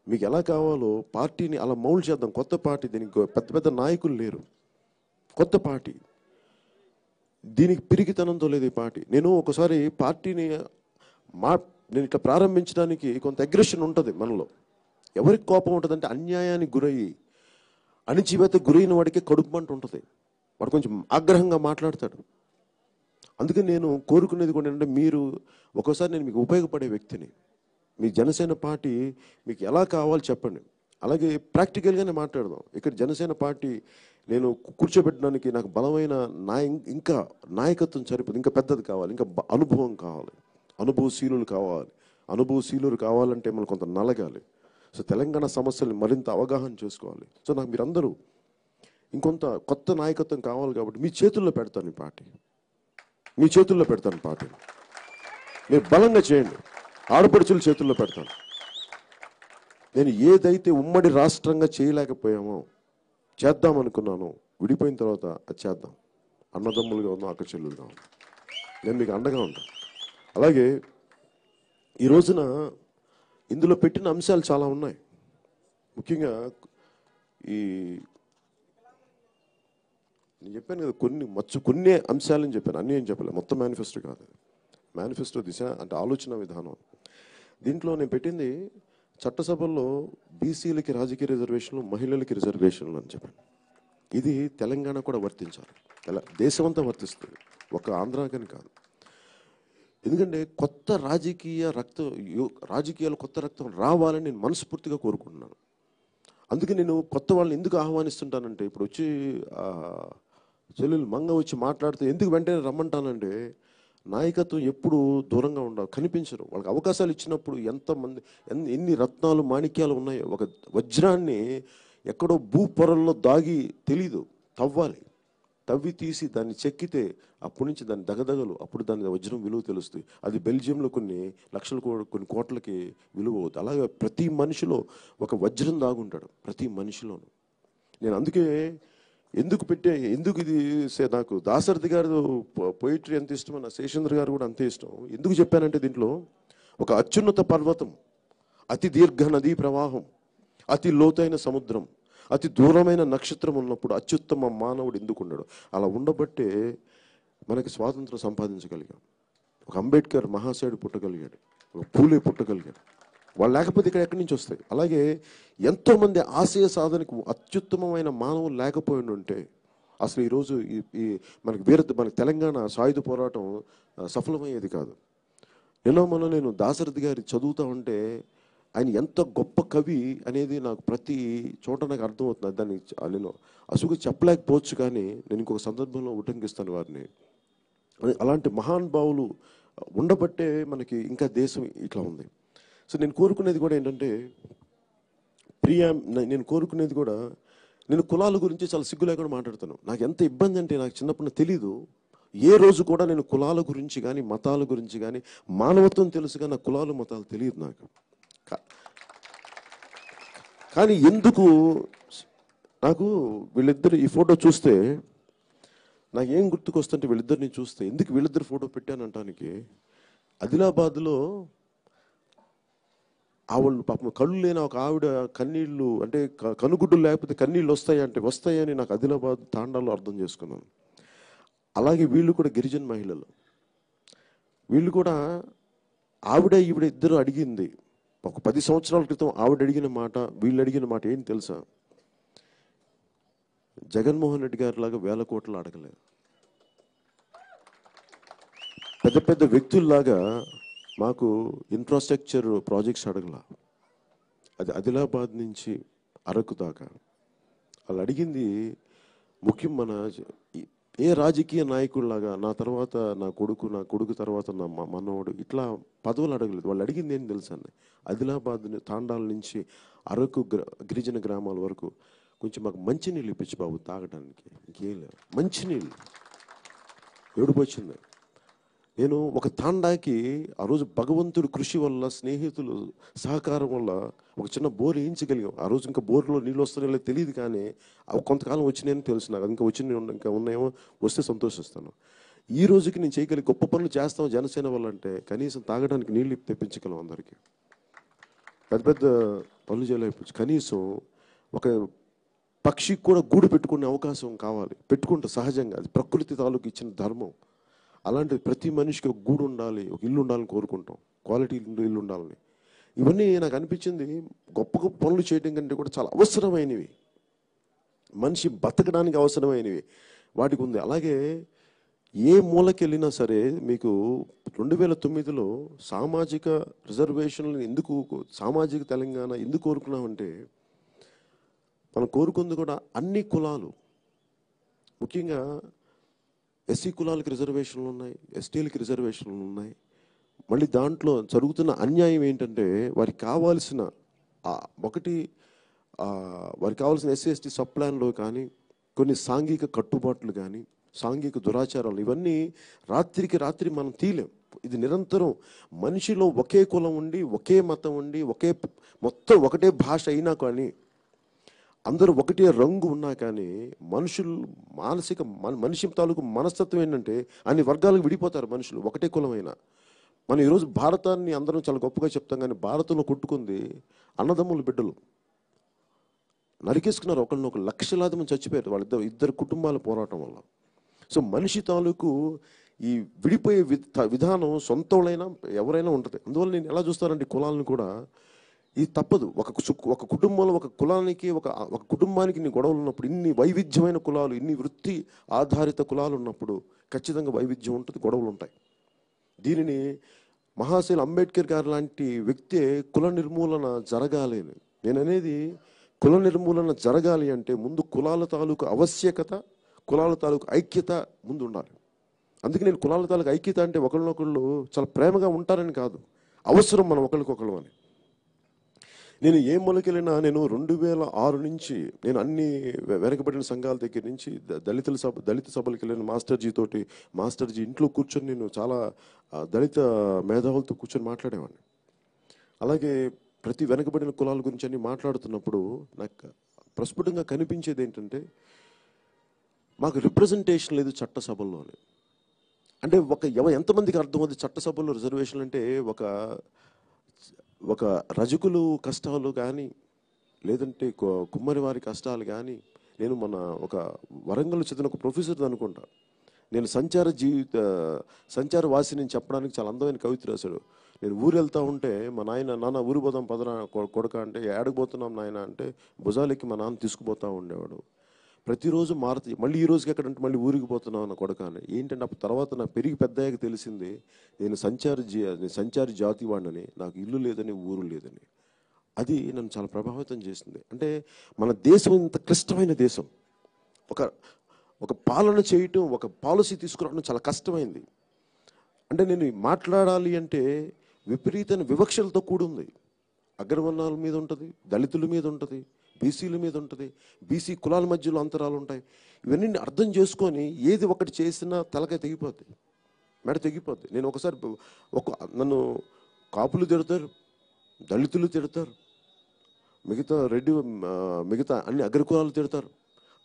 మీకు ఎలా కావాలో పార్టీని అలా మౌల్డ్ చేద్దాం. కొత్త పార్టీ, దీనికి పెద్ద పెద్ద నాయకులు లేరు, కొత్త పార్టీ. దీనికి పిరికితనంతో లేదు ఈ పార్టీ. నేను ఒకసారి పార్టీని నేను ఇట్లా ప్రారంభించడానికి కొంత అగ్రెషన్ ఉంటుంది మనలో. ఎవరికి కోపం ఉంటుంది అంటే, అన్యాయానికి గురయ్యి అణిచివేత గురైన వాడికి కడుపు మంట ఉంటుంది, వాడు కొంచెం ఆగ్రహంగా మాట్లాడతాడు. అందుకని నేను కోరుకునేది కూడా ఏంటంటే, మీరు ఒక్కోసారి నేను మీకు ఉపయోగపడే వ్యక్తిని, మీ జనసేన పార్టీ మీకు ఎలా కావాలో చెప్పండి. అలాగే ప్రాక్టికల్గానే మాట్లాడదాం. ఇక్కడ జనసేన పార్టీ నేను కూర్చోబెట్టడానికి నాకు బలమైన ఇంకా నాయకత్వం సరిపోదు, ఇంకా పెద్దది కావాలి, ఇంకా అనుభవం కావాలి, అనుభవశీలులు కావాలంటే మనం కొంత నలగాలి. సో తెలంగాణ సమస్యల్ని మరింత అవగాహన చేసుకోవాలి. సో నాకు మీరందరూ ఇంకొంత కొత్త నాయకత్వం కావాలి కాబట్టి మీ చేతుల్లో పెడతాను ఈ పార్టీ, మీ చేతుల్లో పెడతాను పార్టీని. మీరు బలంగా చేయండి, ఆడపడుచుల చేతుల్లో పెడతాను. నేను ఏదైతే ఉమ్మడి రాష్ట్రంగా చేయలేకపోయామో, చేద్దామనుకున్నాను, విడిపోయిన తర్వాత అది చేద్దాం. అన్నదమ్ములుగా ఉన్నాం, అక్క చెల్లులుగా ఉన్నాం. నేను మీకు అండగా ఉంటాను. అలాగే ఈ రోజున ఇందులో పెట్టిన అంశాలు చాలా ఉన్నాయి. ముఖ్యంగా నేను చెప్పాను కదా, కొన్ని అంశాలని చెప్పాను, అన్నీ ఏం చెప్పలేదు. మొత్తం మేనిఫెస్టో కాదు, మేనిఫెస్టో దిశ అంటే ఆలోచన విధానం. దీంట్లో నేను పెట్టింది చట్టసభల్లో బీసీలకి రాజకీయ రిజర్వేషన్లు, మహిళలకి రిజర్వేషన్లు అని చెప్పాను. ఇది తెలంగాణ కూడా వర్తించాలి, దేశమంతా వర్తిస్తుంది, ఒక ఆంధ్రాకని కాదు. ఎందుకంటే రాజకీయాలు కొత్త రక్తం రావాలని నేను మనస్ఫూర్తిగా కోరుకుంటున్నాను. అందుకే నేను కొత్త వాళ్ళని ఎందుకు ఆహ్వానిస్తుంటానంటే, ఇప్పుడు వచ్చి చెల్లెలు మంగ వచ్చి మాట్లాడితే ఎందుకు వెంటనే రమ్మంటానంటే, నాయకత్వం ఎప్పుడు దూరంగా ఉండవు, కనిపించరు. వాళ్ళకి అవకాశాలు ఇచ్చినప్పుడు ఎన్ని రత్నాలు, మాణిక్యాలు ఉన్నాయో. ఒక వజ్రాన్ని ఎక్కడో భూ పొరల్లో దాగి తెలీదు, తవ్వి తీసి దాన్ని చెక్కితే అప్పటి నుంచి దాని దగదగలు, అప్పుడు దాని వజ్రం విలువ తెలుస్తుంది. అది బెల్జియంలో కొన్ని లక్షల కొన్ని కోట్లకి విలువ అవుతుంది. అలాగే ప్రతి మనిషిలో ఒక వజ్రం దాగుంటాడు, ప్రతి మనిషిలోనూ. నేను అందుకే ఎందుకు ఇది నాకు దాశరథి గారు పోయిటరీ ఎంత ఇష్టమో, నా శేషేంద్ర గారు కూడా అంతే ఇష్టం. ఎందుకు చెప్పానంటే, దీంట్లో ఒక అత్యున్నత పర్వతం, అతి దీర్ఘ నదీ ప్రవాహం, అతి లోతైన సముద్రం, అతి దూరమైన నక్షత్రం ఉన్నప్పుడు అత్యుత్తమ మానవుడు ఎందుకు ఉండడు? అలా ఉండబట్టే మనకి స్వాతంత్రం సంపాదించగలిగాం. ఒక అంబేద్కర్ మహాశయుడు పుట్టగలిగాడు, ఒక పూలే పుట్టగలిగాడు. వాళ్ళు లేకపోతే ఇక్కడ ఎక్కడి నుంచి వస్తాయి? అలాగే ఎంతోమంది ఆశయ సాధనకు అత్యుత్తమమైన మానవులు లేకపోయి ఉంటే అసలు ఈరోజు మనకి తెలంగాణ సాయుధ పోరాటం సఫలమయ్యేది కాదు. నేను దాశరథి గారి చదువుతా ఉంటే ఆయన ఎంత గొప్ప కవి అనేది నాకు ప్రతి చోట నాకు అర్థమవుతుంది. దాన్ని నేను అసుగు చెప్పలేకపోవచ్చు, కానీ నేను ఇంకొక సందర్భంలో ఉటంకిస్తాను వారిని. అలాంటి మహానుభావులు ఉండబట్టే మనకి ఇంకా దేశం ఇట్లా ఉంది. సో నేను కోరుకునేది కూడా ఏంటంటే, నేను కోరుకునేది కూడా, నేను కులాల గురించి చాలా సిగ్గు లేకుండా మాట్లాడతాను. నాకు ఎంత ఇబ్బంది అంటే, నాకు చిన్నప్పుడు తెలీదు. ఏ రోజు కూడా నేను కులాల గురించి కానీ, మతాల గురించి కానీ, మానవత్వం తెలుసు కానీ, నాకు కులాలు మతాలు తెలియదు నాకు. కానీ ఎందుకు నాకు వీళ్ళిద్దరు ఈ ఫోటో చూస్తే నాకు ఏం గుర్తుకొస్తుంటే, వీళ్ళిద్దరిని చూస్తే ఎందుకు వీళ్ళిద్దరు ఫోటో పెట్టానంటానికి, ఆదిలాబాద్లో ఆవిడ పాపం కళ్ళు లేని ఒక ఆవిడ కన్నీళ్ళు, అంటే కనుగుడ్డు లేకపోతే కన్నీళ్ళు వస్తాయంటే వస్తాయని నాకు ఆదిలాబాద్ తాండాలో అర్థం చేసుకున్నాను. అలాగే వీళ్ళు కూడా గిరిజన మహిళలు. వీళ్ళు కూడా ఈవిడ ఇద్దరు అడిగింది ఒక 10 సంవత్సరాల క్రితం. ఆవిడ అడిగిన మాట, వీళ్ళు అడిగిన మాట ఏంటి తెలుసా? జగన్మోహన్ రెడ్డి గారి లాగా 1000 కోట్లు అడగలేదు. పెద్ద పెద్ద వ్యక్తుల్లాగా మాకు ఇన్ఫ్రాస్ట్రక్చర్ ప్రాజెక్ట్స్ అడగల. అది ఆదిలాబాద్ నుంచి అరకు దాకా వాళ్ళు అడిగింది ముఖ్యం. మన ఏ రాజకీయ నాయకుల్లాగా నా తర్వాత నా కొడుకు తర్వాత నా మనవడు ఇట్లా పదవులు అడగలేదు. వాళ్ళు అడిగింది ఏంటి తెలుసా? ఆదిలాబాద్ తాండాల నుంచి అరకు గిరిజన గ్రామాల వరకు కొంచెం మాకు మంచినీళ్ళు ఇప్పించు బాబు తాగడానికి. ఇంకేం లేదు, మంచినీళ్ళు. ఏడుపు వచ్చింది. నేను ఒక తాండాకి ఆ రోజు భగవంతుడి కృషి వల్ల, స్నేహితులు సహకారం వల్ల ఒక చిన్న బోర్ వేయించగలిగాం. ఆ రోజు ఇంకా బోర్లో నీళ్ళు వస్తున్నాయో తెలియదు, కానీ కొంతకాలం వచ్చినాయని తెలుసు నాకు. ఇంకా ఇంకా ఉన్నాయేమో, వస్తే సంతోషిస్తాను. ఈ రోజుకి నేను చేయగలిగే గొప్ప పనులు చేస్తాం జనసేన వల్ల అంటే, కనీసం తాగడానికి నీళ్ళు తెప్పించగలం. అందరికీ పెద్ద పెద్ద పనులు చేయలేకపోవచ్చు. కనీసం ఒక పక్షికి కూడా గూడు పెట్టుకునే అవకాశం కావాలి. పెట్టుకుంటే సహజంగా, అది ప్రకృతి తాలూకు ఇచ్చిన ధర్మం. అలాంటి ప్రతి మనిషికి ఒక గూడు ఉండాలి, ఒక ఇల్లు ఉండాలని కోరుకుంటాం, క్వాలిటీ ఇల్లు ఉండాలని. ఇవన్నీ నాకు అనిపించింది గొప్ప గొప్ప పనులు చేయడం కంటే కూడా చాలా అవసరమైనవి, మనిషి బతకడానికి అవసరమైనవి వాటికి ఉంది. అలాగే ఏ మూలకి వెళ్ళినా సరే మీకు 2009లో సామాజిక రిజర్వేషన్లు ఎందుకు, సామాజిక తెలంగాణ ఎందుకు కోరుకున్నామంటే, మనం కోరుకుంది కూడా అన్ని కులాలు, ముఖ్యంగా ఎస్సీ కులాలకి రిజర్వేషన్లు ఉన్నాయి, ఎస్టీలకి రిజర్వేషన్లు ఉన్నాయి. మళ్ళీ దాంట్లో జరుగుతున్న అన్యాయం ఏంటంటే, వారికి కావాల్సిన వారికి కావాల్సిన ఎస్సీ ఎస్టీ సబ్ ప్లాన్లో కానీ, కొన్ని సాంఘిక కట్టుబాట్లు కానీ, సాంఘిక దురాచారాలు, ఇవన్నీ రాత్రికి రాత్రి మనం తీయలేం. ఇది నిరంతరం మనిషిలో ఒకే కులం ఉండి, ఒకే మతం ఉండి, మొత్తం ఒకటే భాష అయినా కానీ, అందరూ ఒకటే రంగు ఉన్నా కానీ, మనిషి తాలూకు మనస్తత్వం ఏంటంటే అన్ని వర్గాలకు విడిపోతారు మనుషులు, ఒకటే కులమైనా. మనం ఈరోజు భారతాన్ని అందరం చాలా గొప్పగా చెప్తాం, కానీ భారతంలో కొట్టుకుంది అన్నదమ్ముల బిడ్డలు నరికేసుకున్నారు. ఒకళ్ళనొకరు లక్షలాది మంది చచ్చిపోయారు ఇద్దరు కుటుంబాల పోరాటం వల్ల. సో మనిషి తాలూకు ఈ విడిపోయే విధానం సొంతంలైనా ఎవరైనా ఉంటుంది. అందువల్ల నేను ఎలా చూస్తానంటే, కులాలను కూడా ఇది తప్పదు. ఒక కుటుంబంలో ఒక కులానికి ఒక కుటుంబానికి ఇన్ని గొడవలు ఉన్నప్పుడు, ఇన్ని వైవిధ్యమైన కులాలు, ఇన్ని వృత్తి ఆధారిత కులాలు ఉన్నప్పుడు ఖచ్చితంగా వైవిధ్యం ఉంటుంది, గొడవలు ఉంటాయి. దీనిని మహాశైల అంబేద్కర్ గారు లాంటి వ్యక్తే కుల నిర్మూలన జరగాలి అని నేను అనేది. కుల నిర్మూలన జరగాలి అంటే ముందు కులాల తాలూకు ఆవశ్యకత, కులాల తాలూకు ఐక్యత ముందు ఉండాలి. అందుకే నేను కులాల తాలూకు ఐక్యత అంటే ఒకళ్ళనొకళ్ళు చాలా ప్రేమగా ఉంటారని కాదు, అవసరం మనం ఒకరికొకళ్ళు అని. నేను ఏ మూలకెళ్ళినా, నేను 2006 నుంచి నేను అన్ని వెనకబడిన సంఘాల దగ్గర నుంచి దళిత సభలకు వెళ్ళిన మాస్టర్జీ ఇంట్లో కూర్చొని నేను చాలా దళిత మేధావులతో కూర్చొని మాట్లాడేవాడిని. అలాగే ప్రతి వెనకబడిన కులాల గురించి అన్ని మాట్లాడుతున్నప్పుడు నాకు ప్రస్ఫుటంగా కనిపించేది ఏంటంటే, మాకు రిప్రజెంటేషన్ లేదు చట్టసభల్లోనే. అంటే ఎంతమందికి అర్థమవుతుంది చట్టసభల్లో రిజర్వేషన్లు అంటే, ఒక రజకులు కష్టాలు కానీ, లేదంటే కుమ్మరి వారి కష్టాలు కానీ. నేను ఒక వరంగల్ చదివిన ఒక ప్రొఫెసర్ అనుకుంటా, నేను సంచార వాసిని చెప్పడానికి చాలా అందమైన కవిత రాశాడు. నేను ఊరు వెళ్తా ఉంటే మా నాన్న ఊరు పోదాం పదనా కొడక అంటే, ఏడకపోతున్నాం నాయన అంటే భుజాలెక్కి మా నాన్న తీసుకుపోతా ఉండేవాడు. ప్రతిరోజు మారుతుంది. మళ్ళీ ఈ రోజుకి ఎక్కడంటే మళ్ళీ ఊరికి పోతున్నావు అన్న కొడక అని. ఏంటంటే అప్పుడు తర్వాత నాకు పెరిగి పెద్దయ్యాక తెలిసింది, నేను సంచారి జాతి వాడినని, నాకు ఇల్లు లేదని, ఊరు లేదని. అది నన్ను చాలా ప్రభావితం చేసింది. అంటే మన దేశం ఇంత క్లిష్టమైన దేశం, ఒక ఒక పాలన చేయటం, ఒక పాలసీ తీసుకురావడం చాలా కష్టమైంది. అంటే నేను మాట్లాడాలి అంటే విపరీతమైన వివక్షలతో కూడి ఉంది. అగ్రవర్ణాల మీద ఉంటుంది, దళితుల మీద ఉంటుంది, బీసీల మీద ఉంటుంది, బీసీ కులాల మధ్యలో అంతరాలు ఉంటాయి. ఇవన్నీ అర్థం చేసుకొని ఏది ఒకటి చేసినా తలకాయ తెగిపోద్ది, మెడ తెగిపోద్ది. నేను ఒకసారి నన్ను కాపులు తిడతారు, దళితులు తిడతారు, మిగతా అన్ని అగ్రకులాలు తిడతారు.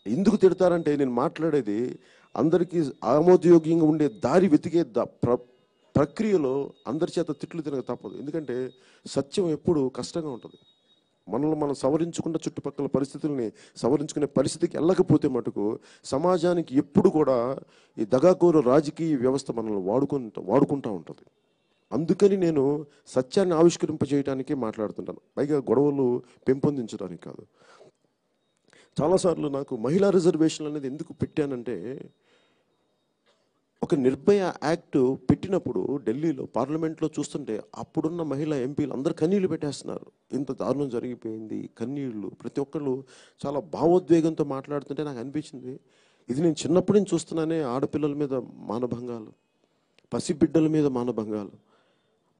ఎందుకు తిడతారంటే నేను మాట్లాడేది అందరికీ ఆమోదయోగ్యంగా ఉండే దారి వెతికే ప్రక్రియలో అందరి చేత తిట్లు తినక తప్పదు. ఎందుకంటే సత్యం ఎప్పుడు కష్టంగా ఉంటుంది. మనల్ని మనం సవరించుకున్న చుట్టుపక్కల పరిస్థితుల్ని సవరించుకునే పరిస్థితికి వెళ్ళకపోతే మటుకు సమాజానికి ఎప్పుడు కూడా ఈ దగాకోరు రాజకీయ వ్యవస్థ మనల్ని వాడుకుంటూ ఉంటుంది. అందుకని నేను సత్యాన్ని ఆవిష్కరింపజేయడానికే మాట్లాడుతుంటాను, పైగా గొడవలు పెంపొందించడానికి కాదు. చాలాసార్లు నాకు మహిళా రిజర్వేషన్లు అనేది ఎందుకు పెట్టానంటే, ఒక నిర్భయ యాక్ట్ పెట్టినప్పుడు ఢిల్లీలో పార్లమెంట్లో చూస్తుంటే అప్పుడున్న మహిళా ఎంపీలు అందరు కన్నీళ్లు పెట్టేస్తున్నారు. ఇంత దారుణం జరిగిపోయింది, కన్నీళ్లు, ప్రతి ఒక్కళ్ళు చాలా భావోద్వేగంతో మాట్లాడుతుంటే నాకు అనిపించింది, ఇది నేను చిన్నప్పటి నుంచి చూస్తున్నానే. ఆడపిల్లల మీద మానభంగాలు, పసిబిడ్డల మీద మానభంగాలు.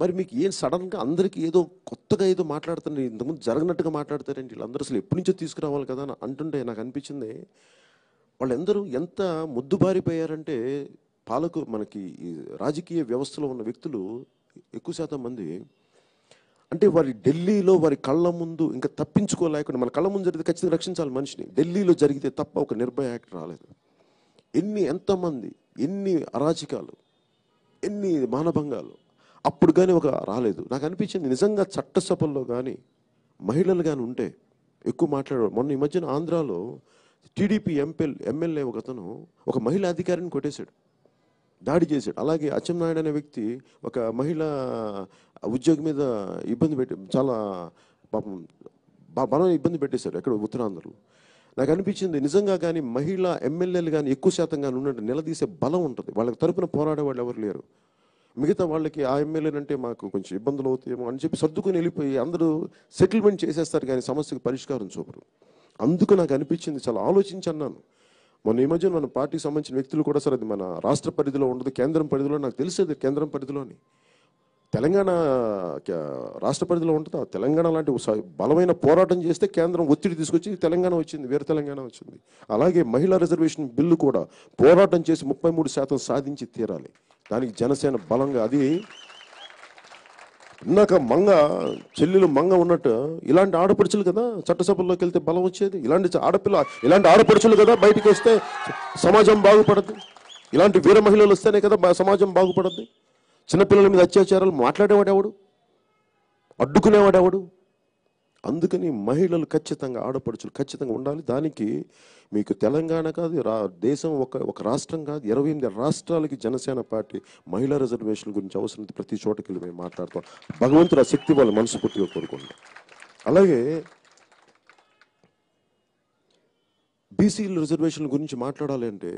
మరి మీకు ఏం సడన్గా అందరికీ ఏదో కొత్తగా ఏదో మాట్లాడుతున్నారు, ఇంతకుముందు జరగనట్టుగా మాట్లాడతారండి, వీళ్ళందరూ అసలు ఎప్పటి నుంచో తీసుకురావాలి కదా అని అంటుంటే నాకు అనిపించింది, వాళ్ళందరూ ఎంత ముద్దుబారిపోయారంటే మనకి ఈ రాజకీయ వ్యవస్థలో ఉన్న వ్యక్తులు ఎక్కువ శాతం మంది అంటే వారి ఢిల్లీలో వారి కళ్ళ ముందు ఇంకా తప్పించుకోలేకుండా, మన కళ్ళ ముందు జరిగితే ఖచ్చితంగా రక్షించాలి మనిషిని. ఢిల్లీలో జరిగితే తప్ప ఒక నిర్భయ యాక్ట్ రాలేదు. ఎంతమంది, ఎన్ని అరాచకాలు, ఎన్ని మానభంగాలు, అప్పుడు కానీ ఒక రాలేదు. నాకు అనిపించింది నిజంగా చట్టసభల్లో కానీ మహిళలు కానీ ఉంటే ఎక్కువ మాట్లాడేవారు. మొన్న ఈ మధ్యన ఆంధ్రాలో టీడీపీ ఎమ్మెల్యే ఒకతను ఒక మహిళా అధికారిని కొట్టేశాడు, దాడి చేశాడు. అలాగే అచ్చెన్నాయుడు అనే వ్యక్తి ఒక మహిళా ఉద్యోగి మీద ఇబ్బంది పెట్టి చాలా పాపం బలం ఇబ్బంది పెట్టేశారు ఎక్కడ ఉత్తరాంధ్రలో. నాకు అనిపించింది నిజంగా కానీ మహిళా ఎమ్మెల్యేలు కానీ ఎక్కువ శాతం కానీ ఉన్నట్టు నిలదీసే బలం ఉంటుంది, వాళ్ళకి తరపున పోరాడే వాళ్ళు ఎవరు లేరు. మిగతా వాళ్ళకి ఆ ఎమ్మెల్యేనంటే మాకు కొంచెం ఇబ్బందులు అవుతాయేమో అని చెప్పి సర్దుకొని వెళ్ళిపోయి అందరూ సెటిల్మెంట్ చేసేస్తారు కానీ సమస్యకు పరిష్కారం చూపరు. అందుకు నాకు అనిపించింది, చాలా ఆలోచించి అన్నాను. మొన్న ఈ మధ్యన మన పార్టీకి సంబంధించిన వ్యక్తులు కూడా, సార్ అది మన రాష్ట్ర పరిధిలో ఉండదు, కేంద్రం పరిధిలో, నాకు తెలిసేది కేంద్రం పరిధిలోని, తెలంగాణ రాష్ట్ర పరిధిలో ఉంటుందా? తెలంగాణ లాంటి బలమైన పోరాటం చేస్తే కేంద్రం ఒత్తిడి తీసుకొచ్చి తెలంగాణ వచ్చింది, వేరే తెలంగాణ వచ్చింది. అలాగే మహిళా రిజర్వేషన్ బిల్లు కూడా పోరాటం చేసి 33% సాధించి తీరాలి. దానికి జనసేన బలంగా, అది ఇందాక చెల్లెలు మంగ ఉన్నట్టు ఇలాంటి ఆడపడుచులు కదా చట్టసభల్లోకి వెళ్తే బలం వచ్చేది. ఇలాంటి ఆడపడుచులు కదా బయటికి వస్తే సమాజం బాగుపడద్దు. ఇలాంటి వీర మహిళలు వస్తేనే కదా సమాజం బాగుపడద్దు. చిన్నపిల్లల మీద అత్యాచారాలు మాట్లాడేవాడెవడు, అడ్డుకునేవాడెవడు? అందుకని మహిళలు ఖచ్చితంగా, ఆడపడుచులు ఖచ్చితంగా ఉండాలి. దానికి మీకు తెలంగాణ కాదు, దేశం ఒక రాష్ట్రం కాదు, 28 రాష్ట్రాలకి జనసేన పార్టీ మహిళా రిజర్వేషన్ల గురించి అవసరం ప్రతి చోటకి వెళ్ళి మేము మాట్లాడతాం. భగవంతుడు ఆ శక్తి వాళ్ళు మనస్ఫూర్తిగా కోరుకుంటాం. అలాగే బీసీల రిజర్వేషన్ల గురించి మాట్లాడాలి అంటే,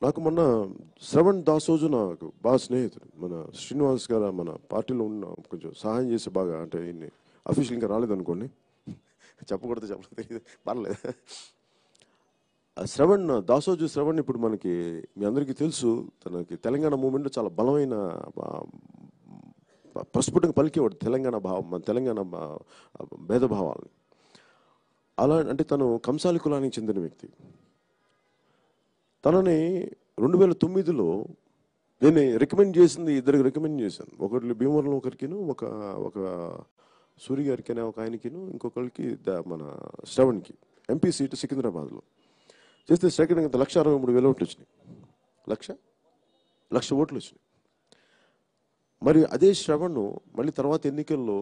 నాకు మొన్న శ్రవణ్ దాసోజు నాకు బాగా స్నేహితుడు, మన శ్రీనివాస్ గారు మన పార్టీలో ఉన్న కొంచెం సహాయం చేసి బాగా, అంటే ఇన్ని అఫీషియల్ ఇంకా రాలేదనుకోండి, చెప్పకూడదు తెలియదు, పర్లేదు. శ్రవణ్ ఇప్పుడు మనకి మీ అందరికీ తెలుసు, తనకి తెలంగాణ మూమెంట్లో చాలా బలమైన ప్రస్ఫుటంగా పలికేవాడు తెలంగాణ భేదభావాలని. అలా అంటే తను కంసాలి కులానికి చెందిన వ్యక్తి. తనని 2009లో నేను రికమెండ్ చేసింది, ఇద్దరికి రికమెండ్ చేశాను. ఒకటి భీమవరంలో ఒకరికిను, ఒక సూరి గారికి అనే ఒక ఆయనకిను, ఇంకొకరికి మన శ్రవణ్కి ఎంపీ సీటు సికింద్రాబాద్లో చేస్తే సెకండ్ 1,63,000 ఓట్లు వచ్చినాయి. లక్ష ఓట్లు వచ్చినాయి. మరి అదే శ్రవణ్ మళ్ళీ తర్వాత ఎన్నికల్లో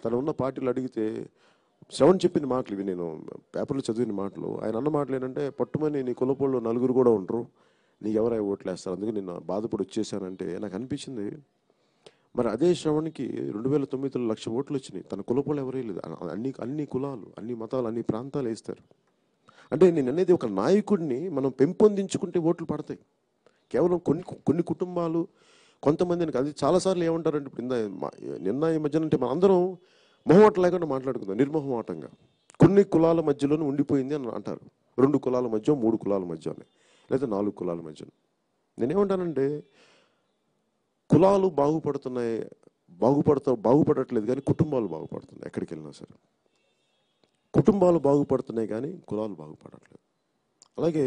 తను ఉన్న పార్టీలు అడిగితే శ్రవణ్ చెప్పిన మాటలు ఇవి, నేను పేపర్లో చదివిన మాటలు. ఆయన అన్న మాటలు ఏంటంటే, పట్టుమని నీ కులపోళ్ళు 4 కూడా ఉండరు, నీకు ఎవరై ఓట్లు వేస్తారు, అందుకే నేను బాధపడి వచ్చేసానంటే నాకు అనిపించింది, మరి అదే శ్రవణ్కి 2009లో 1,00,000 ఓట్లు వచ్చినాయి, తన కులపోళ్ళు ఎవరే లేదు. అన్ని కులాలు, అన్ని మతాలు, అన్ని ప్రాంతాలు వేస్తారు. అంటే నేను అనేది, ఒక నాయకుడిని మనం పెంపొందించుకుంటే ఓట్లు పడతాయి. కేవలం కొన్ని కుటుంబాలు, కొంతమంది అది చాలాసార్లు ఏమంటారంటే ఇప్పుడు నిన్న ఈ మధ్యన అంటే మనందరం మొహమాట లేకుండా మాట్లాడుకుందాం నిర్మోహమాటంగా. కొన్ని కులాల మధ్యలోనే ఉండిపోయింది అని అంటారు. 2 కులాల మధ్య, 3 కులాల మధ్య, లేదా 4 కులాల మధ్య. నేనేమంటానంటే కులాలు బాగుపడుతున్నాయి, బాగుపడట్లేదు కానీ కుటుంబాలు బాగుపడుతున్నాయి. ఎక్కడికి వెళ్ళినా సరే కుటుంబాలు బాగుపడుతున్నాయి కానీ కులాలు బాగుపడట్లేదు. అలాగే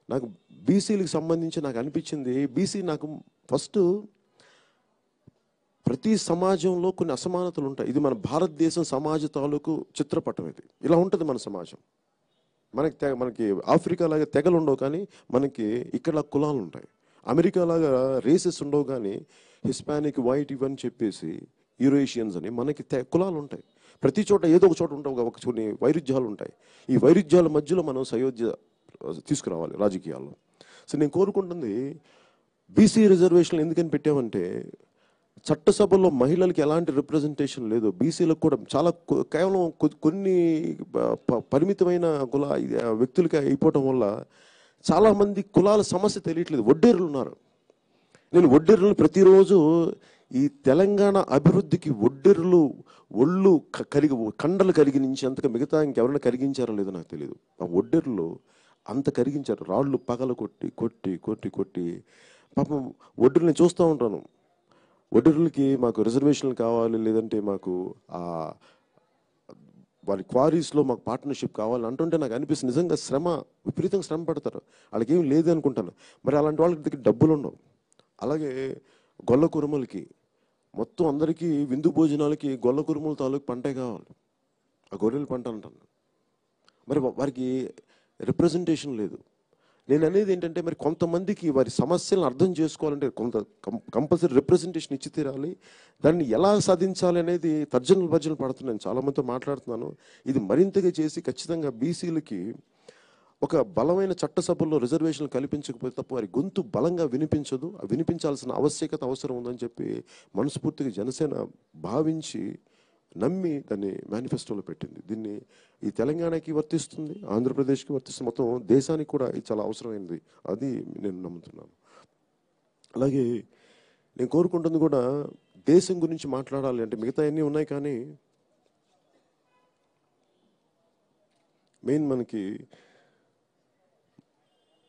నాకు బీసీలకు సంబంధించి నాకు అనిపించింది, బీసీ నాకు ఫస్ట్ ప్రతి సమాజంలో కొన్ని అసమానతలు ఉంటాయి. ఇది మన భారతదేశం సమాజ తాలూకు చిత్రపటం. ఇది ఇలా ఉంటుంది మన సమాజం. మనకి ఆఫ్రికా లాగా తెగలు ఉండవు కానీ మనకి ఇక్కడ కులాలు ఉంటాయి. అమెరికా లాగా రేసెస్ ఉండవు కానీ హిస్పానిక్, వైట్ ఇవన్నీ చెప్పేసి యూరేషియన్స్ అని మనకి కులాలు ఉంటాయి. ప్రతి చోట ఏదో ఒక చోట ఉంటావు, కొన్ని వైరుధ్యాలు ఉంటాయి. ఈ వైరుధ్యాల మధ్యలో మనం సయోధ్య తీసుకురావాలి రాజకీయాల్లో. సో నేను కోరుకుంటుంది బీసీ రిజర్వేషన్లు ఎందుకని పెట్టామంటే చట్టసభలో మహిళలకి ఎలాంటి రిప్రజెంటేషన్ లేదు. బీసీలకు కూడా చాలా కేవలం కొన్ని పరిమితమైన వ్యక్తులకి అయిపోవటం వల్ల చాలామంది కులాల సమస్య తెలియట్లేదు. వడ్డేరులు ఉన్నారు. నేను వడ్డేరులు ప్రతిరోజు ఈ తెలంగాణ అభివృద్ధికి వడ్డేరులు ఒళ్ళు కండలు కరిగించి అంతగా మిగతా ఇంకెవరైనా కరిగించారో లేదో నాకు తెలియదు. ఆ వడ్డేరులు అంత కరిగించారు. రాళ్ళు పగల కొట్టి కొట్టి కొట్టి కొట్టి పాపం వడ్డేరులు నేను చూస్తూ ఉంటాను. వడ్డేరులకి మాకు రిజర్వేషన్లు కావాలి, లేదంటే మాకు వారి క్వారీస్లో మాకు పార్ట్నర్షిప్ కావాలి అంటుంటే నాకు అనిపిస్తుంది నిజంగా విపరీతంగా శ్రమ పడతారు. వాళ్ళకి ఏం లేదు అనుకుంటాను. మరి అలాంటి వాళ్ళకి దగ్గర డబ్బులు ఉండవు. అలాగే గొల్ల కురుమలకి మొత్తం అందరికీ విందు భోజనాలకి గొల్ల కురుమల తాలూకు పంటే కావాలి, ఆ గొర్రెల పంట అంటాను. మరి వారికి రిప్రజెంటేషన్ లేదు. నేను అనేది ఏంటంటే మరి కొంతమందికి వారి సమస్యలను అర్థం చేసుకోవాలంటే కంపల్సరీ రిప్రజెంటేషన్ ఇచ్చి తీరాలి. దాన్ని ఎలా సాధించాలి అనేది తర్జనలు పడుతున్నాను. చాలామందితో మాట్లాడుతున్నాను. ఇది మరింతగా చేసి ఖచ్చితంగా బీసీలకి ఒక బలమైన చట్టసభల్లో రిజర్వేషన్లు కల్పించకపోతే తప్ప వారి గొంతు బలంగా వినిపించదు. వినిపించాల్సిన అవసరం ఉందని చెప్పి మనస్ఫూర్తిగా జనసేన భావించి నమ్మి దాన్ని మేనిఫెస్టోలో పెట్టింది. దీన్ని ఈ తెలంగాణకి వర్తిస్తుంది, ఆంధ్రప్రదేశ్కి వర్తిస్తుంది, మొత్తం దేశానికి కూడా ఇది చాలా అవసరమైనది. అది నేను నమ్ముతున్నాను. అలాగే నేను కోరుకుంటుంది కూడా దేశం గురించి మాట్లాడాలి అంటే మిగతా అన్నీ ఉన్నాయి కానీ మెయిన్ మనకి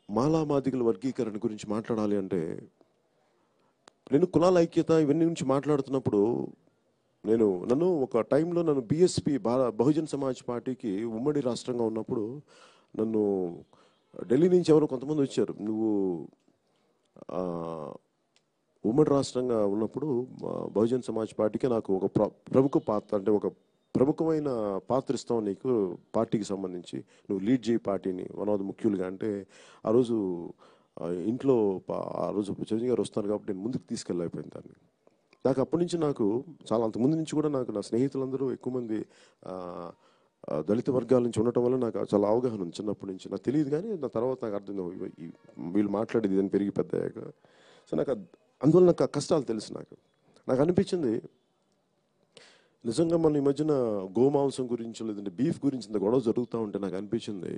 మాలామాదిగల వర్గీకరణ గురించి మాట్లాడాలి అంటే నేను కులాల ఐక్యత ఇవన్నీ గురించి మాట్లాడుతున్నప్పుడు నన్ను ఒక టైంలో బీఎస్పీ బహుజన్ సమాజ్ పార్టీకి ఉమ్మడి రాష్ట్రంగా ఉన్నప్పుడు నన్ను ఢిల్లీ నుంచి ఎవరో కొంతమంది వచ్చారు. నువ్వు ఉమ్మడి రాష్ట్రంగా ఉన్నప్పుడు బహుజన్ సమాజ్ పార్టీకి నాకు ఒక ప్రముఖ పాత్ర అంటే ఒక ప్రముఖమైన పాత్ర ఇస్తాం నీకు పార్టీకి సంబంధించి, నువ్వు లీడ్ చేయి పార్టీని వన్ ఆఫ్ ద ముఖ్యులుగా అంటే ఆ రోజు ఇంట్లో ఆ రోజు చిరంజీవి గారు వస్తారు కాబట్టి నేను ముందుకు తీసుకెళ్ళైపోయింది దాన్ని. నాకు అప్పటి నుంచి నాకు చాలా అంతకుముందు నుంచి కూడా నాకు నా స్నేహితులందరూ ఎక్కువ మంది దళిత వర్గాల నుంచి ఉండటం వల్ల నాకు చాలా అవగాహన ఉంది చిన్నప్పటి నుంచి. నాకు తెలియదు కానీ నా తర్వాత నాకు అర్థం వీళ్ళు మాట్లాడేది అని పెరిగి పెద్దయ్యాక. సో నాకు అందువల్ల నాకు ఆ కష్టాలు తెలుసు. నాకు అనిపించింది నిజంగా మన ఈ మధ్యన గోమాంసం గురించి లేదంటే బీఫ్ గురించి ఇంత గొడవ జరుగుతూ ఉంటే నాకు అనిపించింది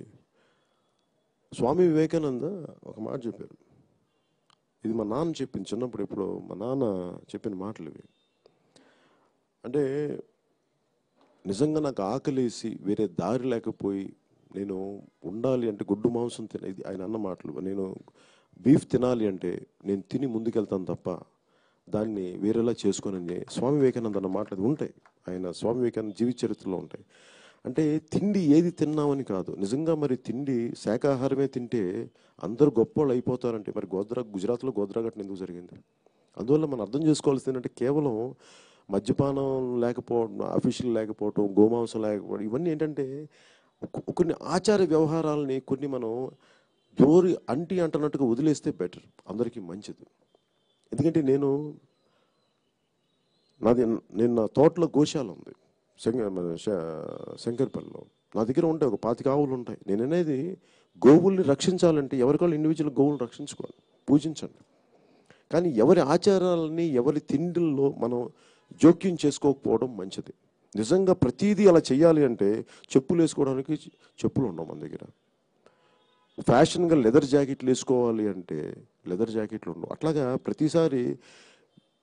స్వామి వివేకానంద ఒక మాట చెప్పారు. ఇది మా నాన్న చెప్పింది చిన్నప్పుడు, ఎప్పుడో మా నాన్న చెప్పిన మాటలు ఇవి. అంటే నిజంగా నాకు ఆకలేసి వేరే దారి లేకపోయి నేను ఉండాలి అంటే గుడ్డు మాంసం ఇది ఆయన అన్న మాటలు. నేను బీఫ్ తినాలి అంటే నేను తిని ముందుకెళ్తాను తప్ప దాన్ని వేరేలా చేసుకోనని స్వామి వివేకానంద అన్న మాటలు ఉంటాయి. ఆయన స్వామి వివేకానంద జీవిత చరిత్రలో ఉంటాయి. అంటే తిండి ఏది తిన్నామని కాదు, నిజంగా మరి తిండి శాకాహారమే తింటే అందరూ గొప్పవాళ్ళు అయిపోతారంటే మరి గుజరాత్లో గోద్రా ఘటన ఎందుకు జరిగింది? అందువల్ల మనం అర్థం చేసుకోవాల్సింది ఏంటంటే కేవలం మద్యపానం లేకపోవడం, అఫీషియల్ లేకపోవడం, గోమాంసం లేకపోవడం ఇవన్నీ ఏంటంటే కొన్ని ఆచార వ్యవహారాలని కొన్ని మనం జోరి అంటున్నట్టుగా వదిలేస్తే బెటర్, అందరికీ మంచిది. ఎందుకంటే నేను నా తోటలో గోశాల ఉంది శంకర్పల్లిలో. నా దగ్గర ఉంటాయి ఒక 25 ఆవులు ఉంటాయి. నేను అనేది గోవుల్ని రక్షించాలంటే ఎవరికాళ్ళు ఇండివిజువల్ గోవులు రక్షించుకోవాలి, పూజించండి. కానీ ఎవరి ఆచారాలని ఎవరి తిండిల్లో మనం జోక్యం చేసుకోకపోవడం మంచిది. నిజంగా ప్రతీదీ అలా చేయాలి అంటే చెప్పులు వేసుకోవడానికి చెప్పులు ఉండవు మన దగ్గర. ఫ్యాషన్గా లెదర్ జాకెట్లు వేసుకోవాలి అంటే లెదర్ జాకెట్లు ఉండవు. అట్లాగా ప్రతిసారి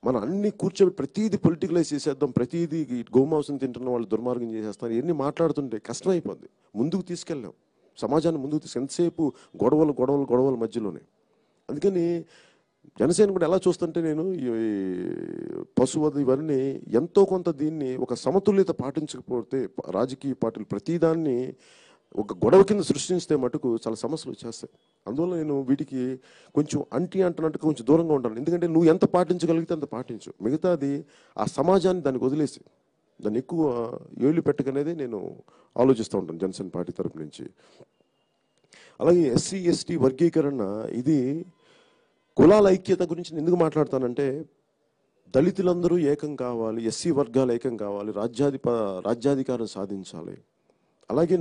మనం అన్ని కూర్చోబెట్టి ప్రతిదీ పొలిటికలైజ్ చేసేద్దాం, ప్రతిదీ గోమాంసం తింటున్న వాళ్ళు దుర్మార్గం చేసేస్తాం, ఇవన్నీ మాట్లాడుతుంటే కష్టం అయిపోద్ది. ముందుకు తీసుకెళ్ళాం సమాజాన్ని, ముందుకు ఎంతసేపు గొడవలు గొడవలు గొడవల మధ్యలోనే. అందుకని జనసేన కూడా ఎలా చూస్తుంటే నేను ఈ పశువధ ఇవన్నీ ఎంతో కొంత దీన్ని ఒక సమతుల్యత పాటించకపోతే రాజకీయ పార్టీలు ప్రతిదాన్ని ఒక గొడవ కింద సృష్టిస్తే మటుకు చాలా సమస్యలు వచ్చేస్తాయి. అందువల్ల నేను వీటికి కొంచెం అంటున్నట్టుగా కొంచెం దూరంగా ఉంటాను. ఎందుకంటే నువ్వు ఎంత పాటించగలిగితే అంత పాటించు, మిగతాది ఆ సమాజాన్ని దానికి వదిలేసి దాన్ని ఎక్కువ ఏళ్ళు పెట్టకనేది నేను ఆలోచిస్తూ ఉంటాను జనసేన పార్టీ తరపు నుంచి. అలాగే ఎస్సీ ఎస్టీ వర్గీకరణ, ఇది కులాల ఐక్యత గురించి నేను ఎందుకు మాట్లాడతానంటే, దళితులందరూ ఏకం కావాలి, ఎస్సీ వర్గాలు ఏకం కావాలి, రాజ్యాధికారం సాధించాలి. అలాగే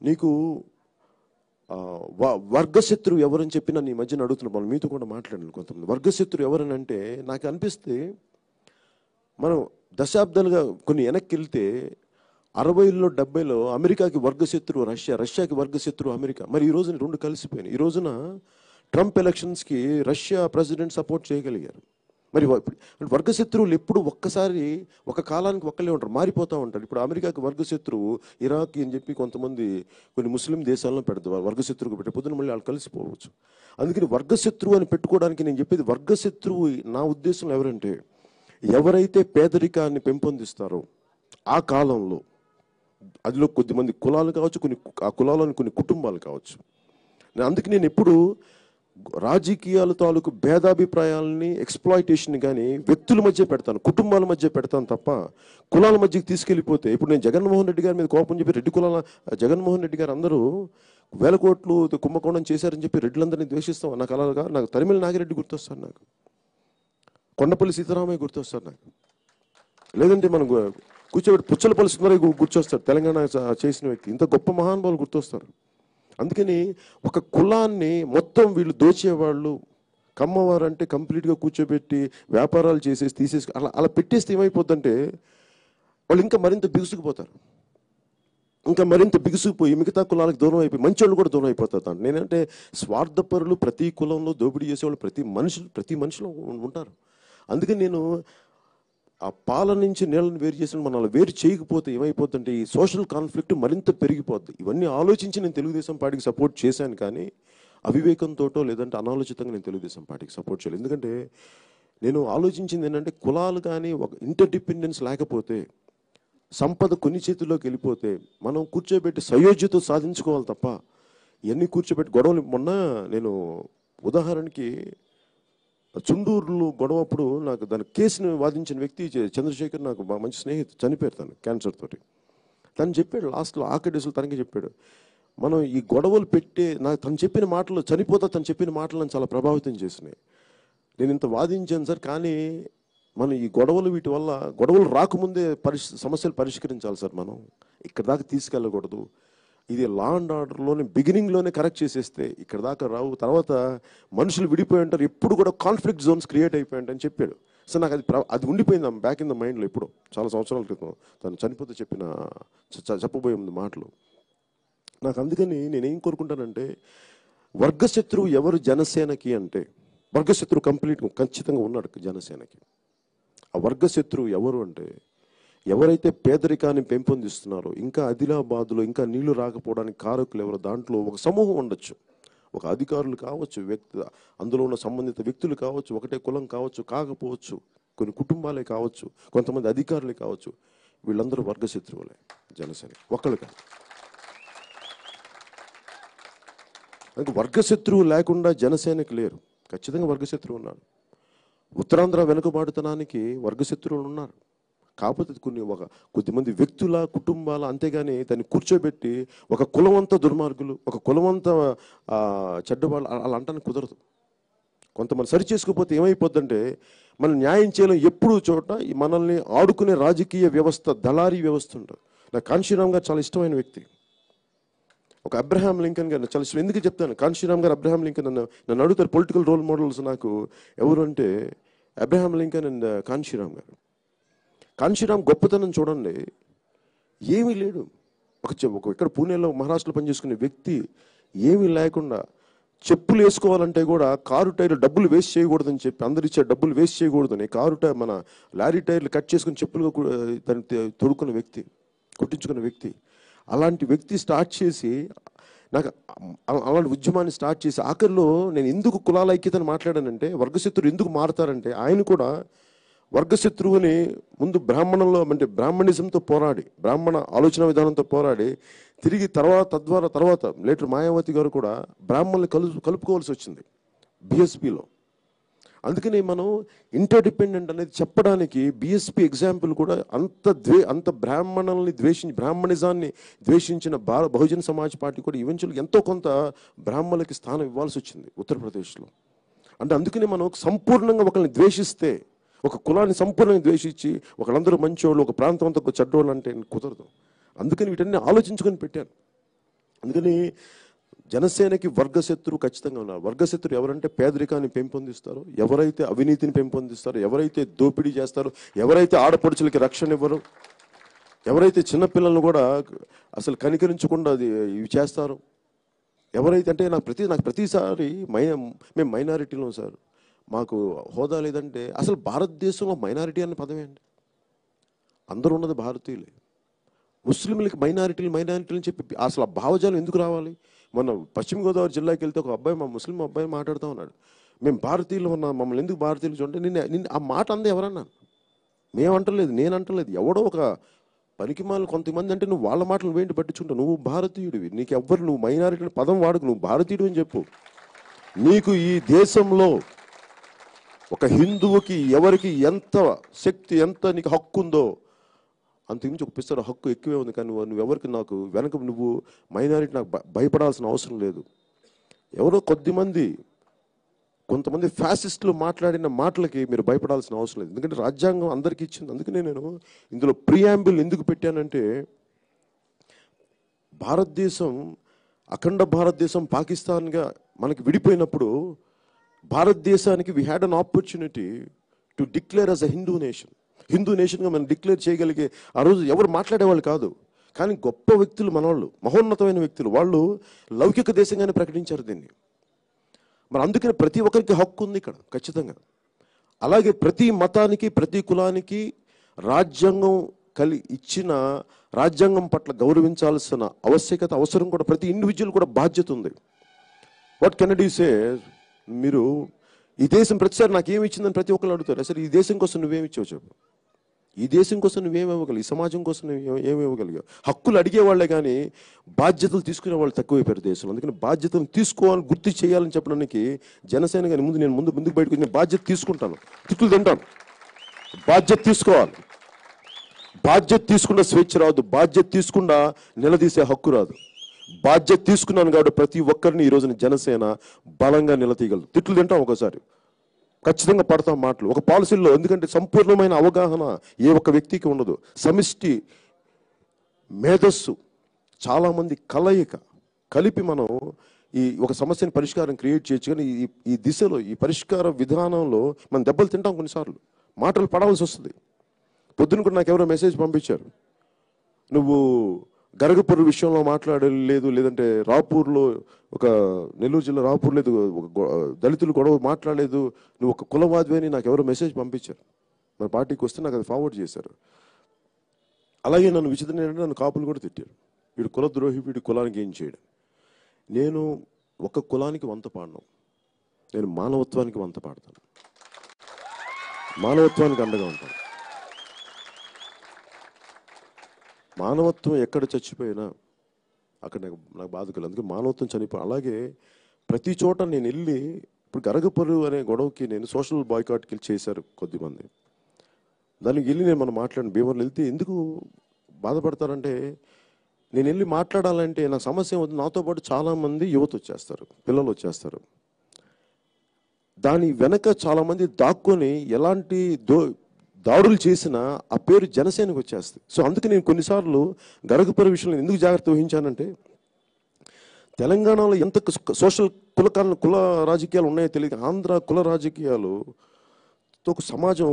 నీకు వర్గశత్రువు ఎవరని చెప్పి నన్ను ఈ మధ్యన అడుగుతున్నాను, మీతో కూడా మాట్లాడాను కొంతమంది. వర్గశత్రువు ఎవరని అంటే నాకు అనిపిస్తే మనం దశాబ్దాలుగా కొన్ని వెనక్కి వెళ్తే 60లో 70లో అమెరికాకి వర్గశత్రువు రష్యా, రష్యాకి వర్గశత్రువు అమెరికా. మరి ఈ రోజున రెండు కలిసిపోయినాయి. ఈ రోజున ట్రంప్ ఎలక్షన్స్కి రష్యా ప్రెసిడెంట్ సపోర్ట్ చేయగలిగారు. మరి వర్గశత్రువులు ఎప్పుడు ఒక్కసారి ఒక కాలానికి ఒక్కలే ఉంటారు, మారిపోతూ ఉంటారు. ఇప్పుడు అమెరికాకి వర్గశత్రువు ఇరాక్ అని చెప్పి కొంతమంది కొన్ని ముస్లిం దేశాల్లో పెడతారు, వర్గశత్రువుకు పెట్టే పొద్దున మళ్ళీ వాళ్ళు కలిసిపోవచ్చు. అందుకని వర్గశత్రువు అని పెట్టుకోవడానికి నేను చెప్పేది, వర్గశత్రువు నా ఉద్దేశంలో ఎవరంటే ఎవరైతే పేదరికాన్ని పెంపొందిస్తారో ఆ కాలంలో, అదిలో కొద్దిమంది కులాలు కావచ్చు, ఆ కులాలను కొన్ని కుటుంబాలు కావచ్చు. అందుకే నేను ఎప్పుడు రాజకీయాల తాలూకు భేదాభిప్రాయాలని, ఎక్స్ప్లాయిటేషన్ కానీ వ్యక్తుల మధ్య పెడతాను, కుటుంబాల మధ్య పెడతాను తప్ప కులాల మధ్యకి తీసుకెళ్ళిపోతే, ఇప్పుడు నేను జగన్మోహన్ రెడ్డి గారి మీద కోపం చెప్పి రెడ్డి కులాల జగన్మోహన్ రెడ్డి గారు అందరూ 1000 కోట్లు కుంభకోణం చేశారని చెప్పి రెడ్లందరినీ ద్వేషిస్తాం. నాకు అలాగా నాకు తరిమిల నాగిరెడ్డి గుర్తొస్తారు, నాకు కొండపల్లి సీతారామయ్య గుర్తొస్తారు, నాకు లేదంటే మనం కూర్చోబెట్టి పుచ్చలపల్లి సుందరయ్య గుర్తొస్తారు, తెలంగాణ చేసిన వ్యక్తి. ఇంత గొప్ప మహానుభావులు గుర్తొస్తారు. అందుకని ఒక కులాన్ని మొత్తం వీళ్ళు దోచేవాళ్ళు, కమ్మవారు అంటే కంప్లీట్గా కూర్చోబెట్టి వ్యాపారాలు చేసేసి తీసేసి అలా పెట్టేస్తే ఏమైపోద్దంటే వాళ్ళు ఇంకా మరింత బిగుసుకుపోతారు. ఇంకా మరింత బిగుసుకుపోయి మిగతా కులాలకు దూరం అయిపోయి మంచి వాళ్ళు కూడా దూరం అయిపోతారు. నేనంటే స్వార్థపరులు ప్రతి కులంలో దోపిడీ చేసేవాళ్ళు ప్రతి మనిషిలో ఉంటారు. అందుకని నేను ఆ పాల నుంచి నీళ్ళని వేరు చేసిన మనం వేరు చేయకపోతే ఏమైపోతుంటే ఈ సోషల్ కాన్ఫ్లిక్ట్ మరింత పెరిగిపోద్ది. ఇవన్నీ ఆలోచించి నేను తెలుగుదేశం పార్టీకి సపోర్ట్ చేశాను, కానీ అవివేకంతోటో లేదంటే అనాలోచితంగా నేను తెలుగుదేశం పార్టీకి సపోర్ట్ చేయలేదు. ఎందుకంటే నేను ఆలోచించింది ఏంటంటే, కులాలు కానీ ఒక ఇంటర్డిపెండెన్స్ లేకపోతే, సంపద కొన్ని చేతుల్లోకి వెళ్ళిపోతే మనం కూర్చోబెట్టి సయోధ్యతో సాధించుకోవాలి తప్ప ఇవన్నీ కూర్చోబెట్టి గొడవలు. మొన్న నేను ఉదాహరణకి చుండూరులో గొడవప్పుడు నాకు దాని కేసును వాదించిన వ్యక్తి చంద్రశేఖర్, నాకు మంచి స్నేహితుడు, చనిపోయారు తను క్యాన్సర్ తోటి. తను చెప్పాడు లాస్ట్లో ఆఖరి డేస్లో తనకి చెప్పాడు, మనం ఈ గొడవలు తను చెప్పిన మాటలు తను చెప్పిన మాటలు నన్ను చాలా ప్రభావితం చేసినాయి. నేను ఇంత వాదించాను సార్, కానీ మనం ఈ వీటి వల్ల గొడవలు రాకముందే సమస్యలు పరిష్కరించాలి సార్, మనం ఇక్కడ దాకా తీసుకెళ్ళకూడదు. ఇది లా అండ్ ఆర్డర్లోనే బిగినింగ్లోనే కరెక్ట్ చేసేస్తే ఇక్కడ దాకా రావు, తర్వాత మనుషులు విడిపోయి ఉంటారు, ఎప్పుడు కూడా కాన్ఫ్లిక్ట్ జోన్స్ క్రియేట్ అయిపోయి ఉంటాయని చెప్పాడు. సో నాకు అది ఉండిపోయింది బ్యాక్ ఇన్ ద మైండ్లో. ఎప్పుడు చాలా సంవత్సరాల క్రితం తను చనిపోతే చెప్పబోయే మాటలు నాకు. అందుకని నేనేం కోరుకుంటానంటే, వర్గశత్రువు ఎవరు జనసేనకి అంటే, వర్గశత్రువు ఖచ్చితంగా ఉన్నాడు జనసేనకి. ఆ వర్గశత్రువు ఎవరు అంటే, ఎవరైతే పేదరికాన్ని పెంపొందిస్తున్నారో, ఇంకా ఆదిలాబాద్లో ఇంకా నీళ్లు రాకపోవడానికి కారకులు ఎవరు, దాంట్లో ఒక సమూహం ఉండొచ్చు, ఒక అధికారులు కావచ్చు, అందులో ఉన్న సంబంధిత వ్యక్తులు కావచ్చు, ఒకటే కులం కావచ్చు, కాకపోవచ్చు, కొన్ని కుటుంబాలే కావచ్చు, కొంతమంది అధికారులే కావచ్చు, వీళ్ళందరూ వర్గశత్రువులే జనసేన ఒక్కళ్ళు కాదు. అందుకే వర్గశత్రువు లేకుండా జనసేనకి లేరు, ఖచ్చితంగా వర్గశత్రువు ఉన్నారు. ఉత్తరాంధ్ర వెనుకబాటుతనానికి వర్గశత్రువులు ఉన్నారు. కాకపోతే కొద్దిమంది వ్యక్తుల కుటుంబాల, అంతేగాని దాన్ని కూర్చోబెట్టి ఒక కులమంతా దుర్మార్గులు, ఒక కులమంతా చెడ్డవాళ్ళు అలా అంటానికి కుదరదు. కొంతమంది సరి చేసుకోకపోతే ఏమైపోద్దంటే, మనం న్యాయం చేయలేం. ఎప్పుడు చోట మనల్ని ఆడుకునే రాజకీయ వ్యవస్థ, దళారీ వ్యవస్థ ఉంటుంది. నాకు కాంశీరామ్ గారు చాలా ఇష్టమైన వ్యక్తి. ఒక అబ్రహాం లింకన్ గారు చాలా ఇష్టం. ఎందుకు చెప్తాను, కాంశీరామ్ గారు, అబ్రహాం లింకన్ నన్ను అడుగుతారు పొలిటికల్ రోల్ మోడల్స్ నాకు ఎవరు అంటే, అబ్రహాం లింకన్ అండ్ కాంశీరామ్ గారు. కాంశీరామ్ గొప్పతనం చూడండి, ఏమీ లేడు. ఇక్కడ పూణేలో మహారాష్ట్రలో పనిచేసుకునే వ్యక్తి, ఏమీ లేకుండా చెప్పులు వేసుకోవాలంటే కూడా కారు టైర్లు డబ్బులు వేస్ట్ చేయకూడదని చెప్పి, అందరు ఇచ్చే డబ్బులు వేస్ట్ చేయకూడదని కారు టైర్ మన లారీ టైర్లు కట్ చేసుకుని చెప్పులుగా దాన్ని తొడుక్కున్న వ్యక్తి, కుట్టించుకున్న వ్యక్తి. అలాంటి వ్యక్తి స్టార్ట్ చేసి నాకు అలాంటి ఉద్యమాన్ని స్టార్ట్ చేసి ఆఖరిలో నేను ఎందుకు కులాల ఐక్యతను మాట్లాడానంటే, వర్గశత్రువు ఎందుకు మారుతారంటే ఆయన కూడా వర్గశత్రువుని ముందు బ్రాహ్మణంలో అంటే బ్రాహ్మణిజంతో పోరాడి, బ్రాహ్మణ ఆలోచన విధానంతో పోరాడి తిరిగి తర్వాత లేటర్ మాయావతి గారు కూడా బ్రాహ్మణులు కలుపుకోవాల్సి వచ్చింది బిఎస్పిలో. అందుకని మనం ఇంటర్డిపెండెంట్ అనేది చెప్పడానికి బిఎస్పి ఎగ్జాంపుల్ కూడా అంత బ్రాహ్మణిజాన్ని ద్వేషించిన బహుజన సమాజ్ పార్టీ కూడా ఈవెన్చువల్గా ఎంతో కొంత బ్రాహ్మణులకి స్థానం ఇవ్వాల్సి వచ్చింది ఉత్తరప్రదేశ్లో. అంటే అందుకని మనం సంపూర్ణంగా ఒకరిని ద్వేషిస్తే, ఒక కులాన్ని సంపూర్ణంగా ద్వేషించి ఒకళ్ళందరూ మంచోళ్ళు ఒక ప్రాంతం అంతా చెడ్డోళ్ళు అంటే కుదరదు. అందుకని వీటన్ని ఆలోచించుకొని పెట్టాను. అందుకని జనసేనకి వర్గశత్రువు ఖచ్చితంగా ఉన్నారు. వర్గశత్రువు ఎవరంటే పేదరికాన్ని పెంపొందిస్తారు, ఎవరైతే అవినీతిని పెంపొందిస్తారు, ఎవరైతే దోపిడీ చేస్తారు, ఎవరైతే ఆడపడుచులకి రక్షణ ఇవ్వరు, ఎవరైతే చిన్నపిల్లలను కూడా అసలు కనికరించకుండా ఇవి చేస్తారు, ఎవరైతే అంటే నాకు ప్రతిసారి మేము మైనారిటీలో సార్, మాకు హోదా లేదంటే అసలు భారతదేశంలో మైనారిటీ అనే పదమే అండి. అందరూ ఉన్నది భారతీయులే. ముస్లింలకి మైనారిటీలు చెప్పి అసలు ఆ భావజాలం ఎందుకు రావాలి? మొన్న పశ్చిమ గోదావరి జిల్లాకి వెళ్తే ఒక అబ్బాయి, మా ముస్లిం అబ్బాయి మాట్లాడుతూ ఉన్నాడు, మేము భారతీయులు ఉన్నాం, మమ్మల్ని ఎందుకు భారతీయులు చూడండి. నిన్న ఆ మాట అందే ఎవరన్నా? మేమంటలేదు, నేను అంటలేదు, ఎవడో ఒక పనికిమాలను కొంతమంది అంటే నువ్వు వాళ్ళ మాటలు వేంటి పట్టించుకుంటావు. నువ్వు భారతీయుడివి, నువ్వు మైనారిటీ పదం వాడుకు, నువ్వు భారతీయుడు అని చెప్పు. నీకు ఈ దేశంలో ఒక హిందువుకి ఎవరికి ఎంత శక్తి, ఎంత నీకు హక్కు ఉందో అంతకుమించి ఒక పిస్తాడు హక్కు ఎక్కువే ఉంది. కానీ నువ్వెవరికి నాకు వెనక నువ్వు మైనారిటీ నాకు భయపడాల్సిన అవసరం లేదు. ఎవరో కొంతమంది ఫ్యాసిస్టులు మాట్లాడిన మాటలకి మీరు భయపడాల్సిన అవసరం లేదు. ఎందుకంటే రాజ్యాంగం అందరికీ ఇచ్చింది. అందుకనే నేను ఇందులో ప్రియాంబుల్ ఎందుకు పెట్టానంటే, భారతదేశం అఖండ భారతదేశం పాకిస్తాన్గా మనకి విడిపోయినప్పుడు భారతదేశానికి we had an opportunity to declare as a Hindu నేషన్గా మనం డిక్లేర్ చేయగలిగే ఆ రోజు ఎవరు మాట్లాడేవాళ్ళు కాదు. కానీ గొప్ప వ్యక్తులు మనవాళ్ళు, మహోన్నతమైన వ్యక్తులు, వాళ్ళు లౌకిక దేశంగానే ప్రకటించారు దీన్ని. మరి అందుకని ప్రతి ఒక్కరికి హక్కు ఉంది ఇక్కడ ఖచ్చితంగా. అలాగే ప్రతి మతానికి ప్రతి కులానికి రాజ్యాంగం ఇచ్చిన రాజ్యాంగం పట్ల గౌరవించాల్సిన అవసరం కూడా ప్రతి ఇండివిజువల్ కూడా బాధ్యత ఉంది. వాట్ కెన్ ఐ సే, మీరు ఈ దేశం ప్రతిసారి నాకేమి ఇచ్చిందని ప్రతి ఒక్కరు అడుగుతారు. అసలు ఈ దేశం కోసం నువ్వేమి ఇచ్చావు చెప్పు. ఈ దేశం కోసం నువ్వేమివ్వగలిగి, ఈ సమాజం కోసం ఏమివ్వగలిగావు? హక్కులు అడిగేవాళ్లే కానీ బాధ్యతలు తీసుకునే వాళ్ళు తక్కువైపోయారు దేశంలో. అందుకని బాధ్యతలు తీసుకోవాలని గుర్తు చేయాలని చెప్పడానికి జనసేన కానీ ముందుకు బయటకు నేను బాధ్యత తీసుకుంటాను, తిట్లు తింటాను. బాధ్యత తీసుకోవాలి. బాధ్యత తీసుకున్న స్వేచ్ఛ రాదు, బాధ్యత తీసుకున్న నిలదీసే హక్కు రాదు. బాధ్యత తీసుకున్నాను కాబట్టి ప్రతి ఒక్కరిని ఈ రోజున జనసేన బలంగా నిలదీయగలదు. తిట్లు తింటాం ఒకసారి, ఖచ్చితంగా పడతాం మాటలు ఒక పాలసీల్లో. ఎందుకంటే సంపూర్ణమైన అవగాహన ఏ ఒక్క వ్యక్తికి ఉండదు. సమిష్టి మేధస్సు, చాలామంది కలిపి మనం ఈ ఒక సమస్యని పరిష్కారం క్రియేట్ చేయొచ్చు. కానీ ఈ దిశలో, ఈ పరిష్కార విధానంలో మనం దెబ్బలు తింటాం. కొన్నిసార్లు మాటలు పడాల్సి వస్తుంది. పొద్దున కూడా నాకు ఎవరో మెసేజ్ పంపించారు, నువ్వు గరగపూర్ విషయంలో మాట్లాడలేదు, లేదంటే రాపూర్లో ఒక నెల్లూరు జిల్లా రాపూర్ లేదు దళితులు గొడవ మాట్లాడలేదు, నువ్వు ఒక కులవాదివి అని నాకు ఎవరో మెసేజ్ పంపించారు. మన పార్టీకి వస్తే నాకు అది ఫార్వర్డ్ చేశారు. అలాగే నన్ను విచిత్రంగా నన్ను కాపులు కూడా తిట్టారు, వీడు కులద్రోహి, వీడి కులానికి ఏం చేయడం. నేను ఒక కులానికి వంత పాడను, నేను మానవత్వానికి వంత పాడతాను, మానవత్వానికి అండగా ఉంటాను. మానవత్వం ఎక్కడ చచ్చిపోయినా అక్కడ నాకు బాధ కలదు. అందుకే మానవత్వం చనిపోయి, అలాగే ప్రతి చోట నేను వెళ్ళి, ఇప్పుడు గరగపరు అనే గొడవకి నేను సోషల్ బాయ్కాట్కి చేశారు కొద్దిమంది. దానికి వెళ్ళి మనం మాట్లాడిన భీమవరం వెళ్తే ఎందుకు బాధపడతారంటే, నేను వెళ్ళి మాట్లాడాలంటే నా సమస్య అవుతుంది, నాతో పాటు చాలామంది యువత వచ్చేస్తారు, పిల్లలు వచ్చేస్తారు. దాని వెనక చాలామంది దాక్కొని ఎలాంటి దాడులు చేసినా ఆ పేరు జనసేనకు వచ్చేస్తుంది. సో అందుకే నేను కొన్నిసార్లు గరగపరి విషయంలో ఎందుకు జాగ్రత్త వహించానంటే, తెలంగాణలో ఎంత సోషల్ కుల రాజకీయాలు ఉన్నాయో తెలియదు. ఆంధ్ర కుల రాజకీయాలతో సమాజం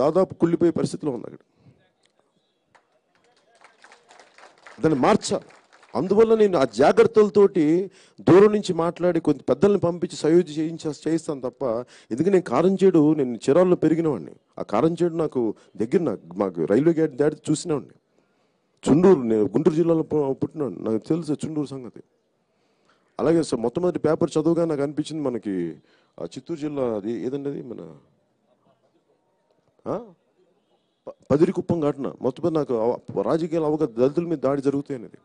దాదాపు కుళ్ళిపోయే పరిస్థితిలో ఉంది. అక్కడ దాన్ని మార్చాలి. అందువల్ల నేను ఆ జాగ్రత్తలతోటి దూరం నుంచి మాట్లాడి కొంత పెద్దల్ని పంపించి సయోధ్య చేయిస్తాను తప్ప, ఎందుకంటే నేను కారంచేడు, నేను చిరాల్లో పెరిగినవాడిని. ఆ కారంచేడు నాకు దగ్గర, మాకు రైల్వే గేట్ దాటి చూసినవాడిని. చుండూరు, నేను గుంటూరు జిల్లాలో పుట్టినాను, నాకు తెలుసు చుండూరు సంగతి. అలాగే మొట్టమొదటి పేపర్ చదువుగా నాకు అనిపించింది మనకి చిత్తూరు జిల్లా, అది ఏదండి అది మన పదిరికుప్పం ఘటన. మొట్టమొదటి నాకు రాజకీయాలు అవగాహన, దళితుల మీద దాడి జరుగుతాయి అనేది.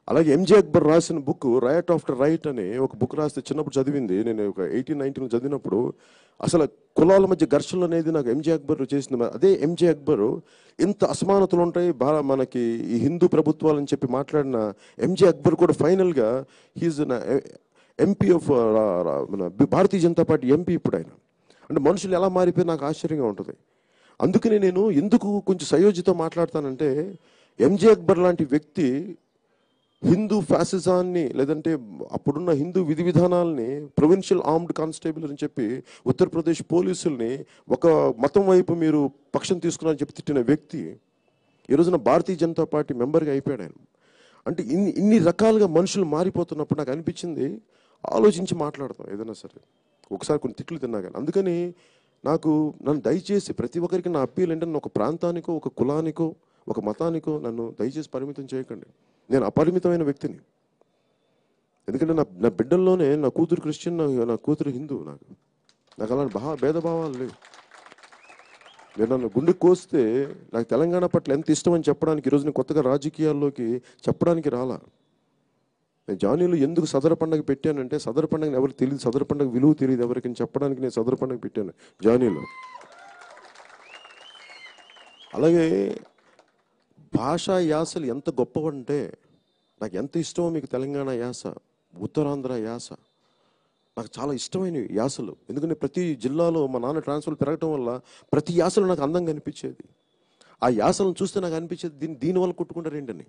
అలాగే ఎంజే అక్బర్ రాసిన బుక్ రైట్ ఆఫ్టర్ రైట్ అని ఒక బుక్ రాస్తే చిన్నప్పుడు చదివింది. నేను ఒక 18-19 చదివినప్పుడు అసలు కులాల మధ్య ఘర్షణలు అనేది నాకు ఎంజే అక్బర్ చేసింది. అదే ఎంజే అక్బర్ ఇంత అసమానతలు ఉంటాయి మనకి ఈ హిందూ ప్రభుత్వాలని చెప్పి మాట్లాడిన ఎంజే అక్బర్ కూడా ఫైనల్గా he is MP of Bharatiya Janata Party MP ఇప్పుడు ఆయన. అంటే మనుషులు ఎలా మారిపోయి నాకు ఆశ్చర్యంగా ఉంటుంది. అందుకని నేను ఎందుకు కొంచెం సయోధ్యతో మాట్లాడతానంటే, ఎంజే అక్బర్ లాంటి వ్యక్తి హిందూ ఫ్యాసిజాన్ని, లేదంటే అప్పుడున్న హిందూ విధి విధానాలని, ప్రొవిన్షియల్ ఆర్మ్డ్ కానిస్టేబుల్ అని చెప్పి ఉత్తరప్రదేశ్ పోలీసుల్ని ఒక మతం వైపు మీరు పక్షం తీసుకున్నారని చెప్పి తిట్టిన వ్యక్తి ఈ రోజున భారతీయ జనతా పార్టీ మెంబర్గా అయిపోయాడు ఆయన. అంటే ఇన్ని రకాలుగా మనుషులు మారిపోతున్నప్పుడు నాకు అనిపించింది ఆలోచించి మాట్లాడతాం ఏదైనా సరే. ఒకసారి కొన్ని తిట్లు తిన్నా కానీ. అందుకని నన్ను దయచేసి ప్రతి ఒక్కరికి నా అప్పీల్ ఏంటంటే, ఒక ప్రాంతానికో, ఒక కులానికో, ఒక మతానికో నన్ను దయచేసి పరిమితం చేయకండి. నేను అపరిమితమైన వ్యక్తిని. ఎందుకంటే నా బిడ్డల్లోనే నా కూతురు క్రిస్టియన్, నా కూతురు హిందూ. నాకు అలాంటి భేదభావాలు లేవు. నేను నన్ను గుండెకి కోస్తే నాకు తెలంగాణ పట్ల ఎంత ఇష్టం అని చెప్పడానికి, ఈరోజు నేను కొత్తగా రాజకీయాల్లోకి చెప్పడానికి రాలా. నేను జానీలో ఎందుకు సదర పండుగ పెట్టానంటే, సదర పండుగని ఎవరికి తెలియదు, సదర పండుగ విలువ తెలియదు ఎవరికి చెప్పడానికి నేను సదర పండుగ పెట్టాను జానీలో. అలాగే భాషా యాసలు ఎంత గొప్పవంటే, నాకు ఎంత ఇష్టమో మీకు తెలంగాణ యాస, ఉత్తరాంధ్ర యాస నాకు చాలా ఇష్టమైన యాసలు. ఎందుకంటే ప్రతి జిల్లాలో మా నాన్న ట్రాన్స్ఫర్ పెరగటం వల్ల ప్రతి యాసలు నాకు అందంగా అనిపించేది. ఆ యాసలను చూస్తే నాకు అనిపించేది దీనివల్ల కొట్టుకుంటారు ఏంటని.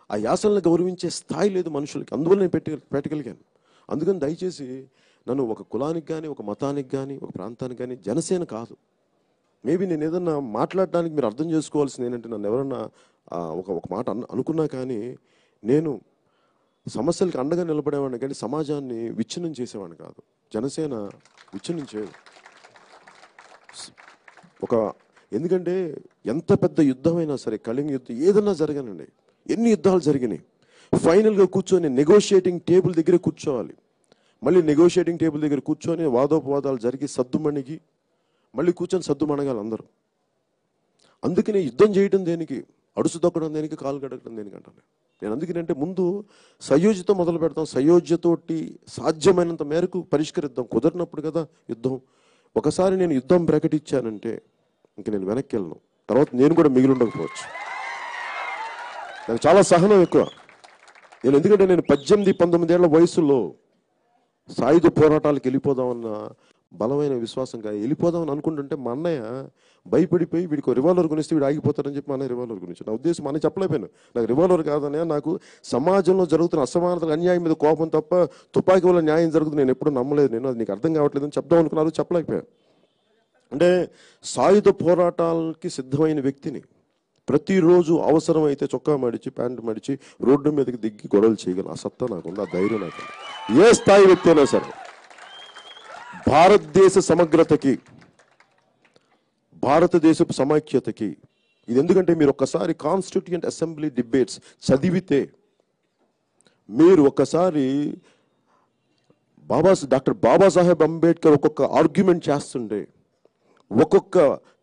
ఆ యాసలను గౌరవించే స్థాయి లేదు మనుషులకి. అందువల్ల నేను పెట్టగలిగాను. అందుకని దయచేసి నన్ను ఒక కులానికి కానీ, ఒక మతానికి కానీ, ఒక ప్రాంతానికి కానీ జనసేన కాదు. మేబీ నేను ఏదన్నా మాట్లాడడానికి మీరు అర్థం చేసుకోవాల్సింది ఏంటంటే, నన్ను ఎవరన్నా ఒక మాట అనుకున్నా కానీ నేను సమస్యలకు అండగా నిలబడేవాడిని కానీ సమాజాన్ని విచ్ఛిన్నం చేసేవాడిని కాదు. జనసేన విచ్ఛిన్నం చేయదు. ఎందుకంటే ఎంత పెద్ద యుద్ధమైనా సరే, కళింగ యుద్ధం ఏదన్నా జరగనండి, ఎన్ని యుద్ధాలు జరిగినాయి, ఫైనల్గా కూర్చొని నెగోషియేటింగ్ టేబుల్ దగ్గర కూర్చోవాలి. మళ్ళీ నెగోషియేటింగ్ టేబుల్ దగ్గర కూర్చొని వాదోపవాదాలు జరిగి సద్దుమణిగి మళ్ళీ కూర్చొని సద్దుమణగాలి అందరూ. అందుకని యుద్ధం చేయడం దేనికి, అడుసు దొక్కడం దేనికి, కాలు గడకడం దేనికి అంటాను నేను. అందుకనంటే ముందు సయోధ్యతో మొదలు పెడతాం. సయోధ్యతోటి సాధ్యమైనంత మేరకు పరిష్కరిద్దాం. కుదరినప్పుడు కదా యుద్ధం. ఒకసారి నేను యుద్ధం ప్రకటించానంటే ఇంక నేను వెనక్కి వెళ్ళను. తర్వాత నేను కూడా మిగిలి ఉండకపోవచ్చు. నాకు చాలా సహనం ఎక్కువ. ఎందుకంటే నేను 18-19 ఏళ్ల వయసులో సాయుధ పోరాటాలకు వెళ్ళిపోదామన్న బలమైన విశ్వాసంగా వెళ్ళిపోదామని అనుకుంటుంటే, మా అన్నయ్య భయపడిపోయి వీడికి రివాల్వర్ కొనిస్తే వీడు ఆగిపోతారని చెప్పి మా అన్నయ్య రివాల్వర్ గురించి. నా ఉద్దేశం అన్నయ్య చెప్పలేకపోయాను, నాకు రివాల్వర్ కాదన్నయ్య, నాకు సమాజంలో జరుగుతున్న అసమానతలు, అన్యాయం మీద కోపం తప్ప తుపాకీ వల్ల న్యాయం జరుగుతుంది నేను ఎప్పుడు నమ్మలేదు. నేను అది నీకు అర్థం కావట్లేదని చెప్దాం అనుకున్నారు, చెప్పలేకపోయాను. అంటే సాయుధ పోరాటాలకి సిద్ధమైన వ్యక్తిని. ప్రతిరోజు అవసరమైతే చొక్కా మడిచి, ప్యాంటు మడిచి రోడ్డు మీదకి దిగి గొడవలు చేయగలను. ఆ సత్తా నాకుంది, ఆ ధైర్యం నాకు. ఏ స్థాయి వ్యక్తి అయినా సరే భారతదేశ సమగ్రతకి, భారతదేశపు సమైక్యతకి ఇది. ఎందుకంటే మీరు ఒక్కసారి కాన్స్టిట్యూయెంట్ అసెంబ్లీ డిబేట్స్ చదివితే, మీరు ఒక్కసారి డాక్టర్ బాబాసాహెబ్ అంబేద్కర్ ఒక్కొక్క ఆర్గ్యుమెంట్ చేస్తుండే, ఒక్కొక్క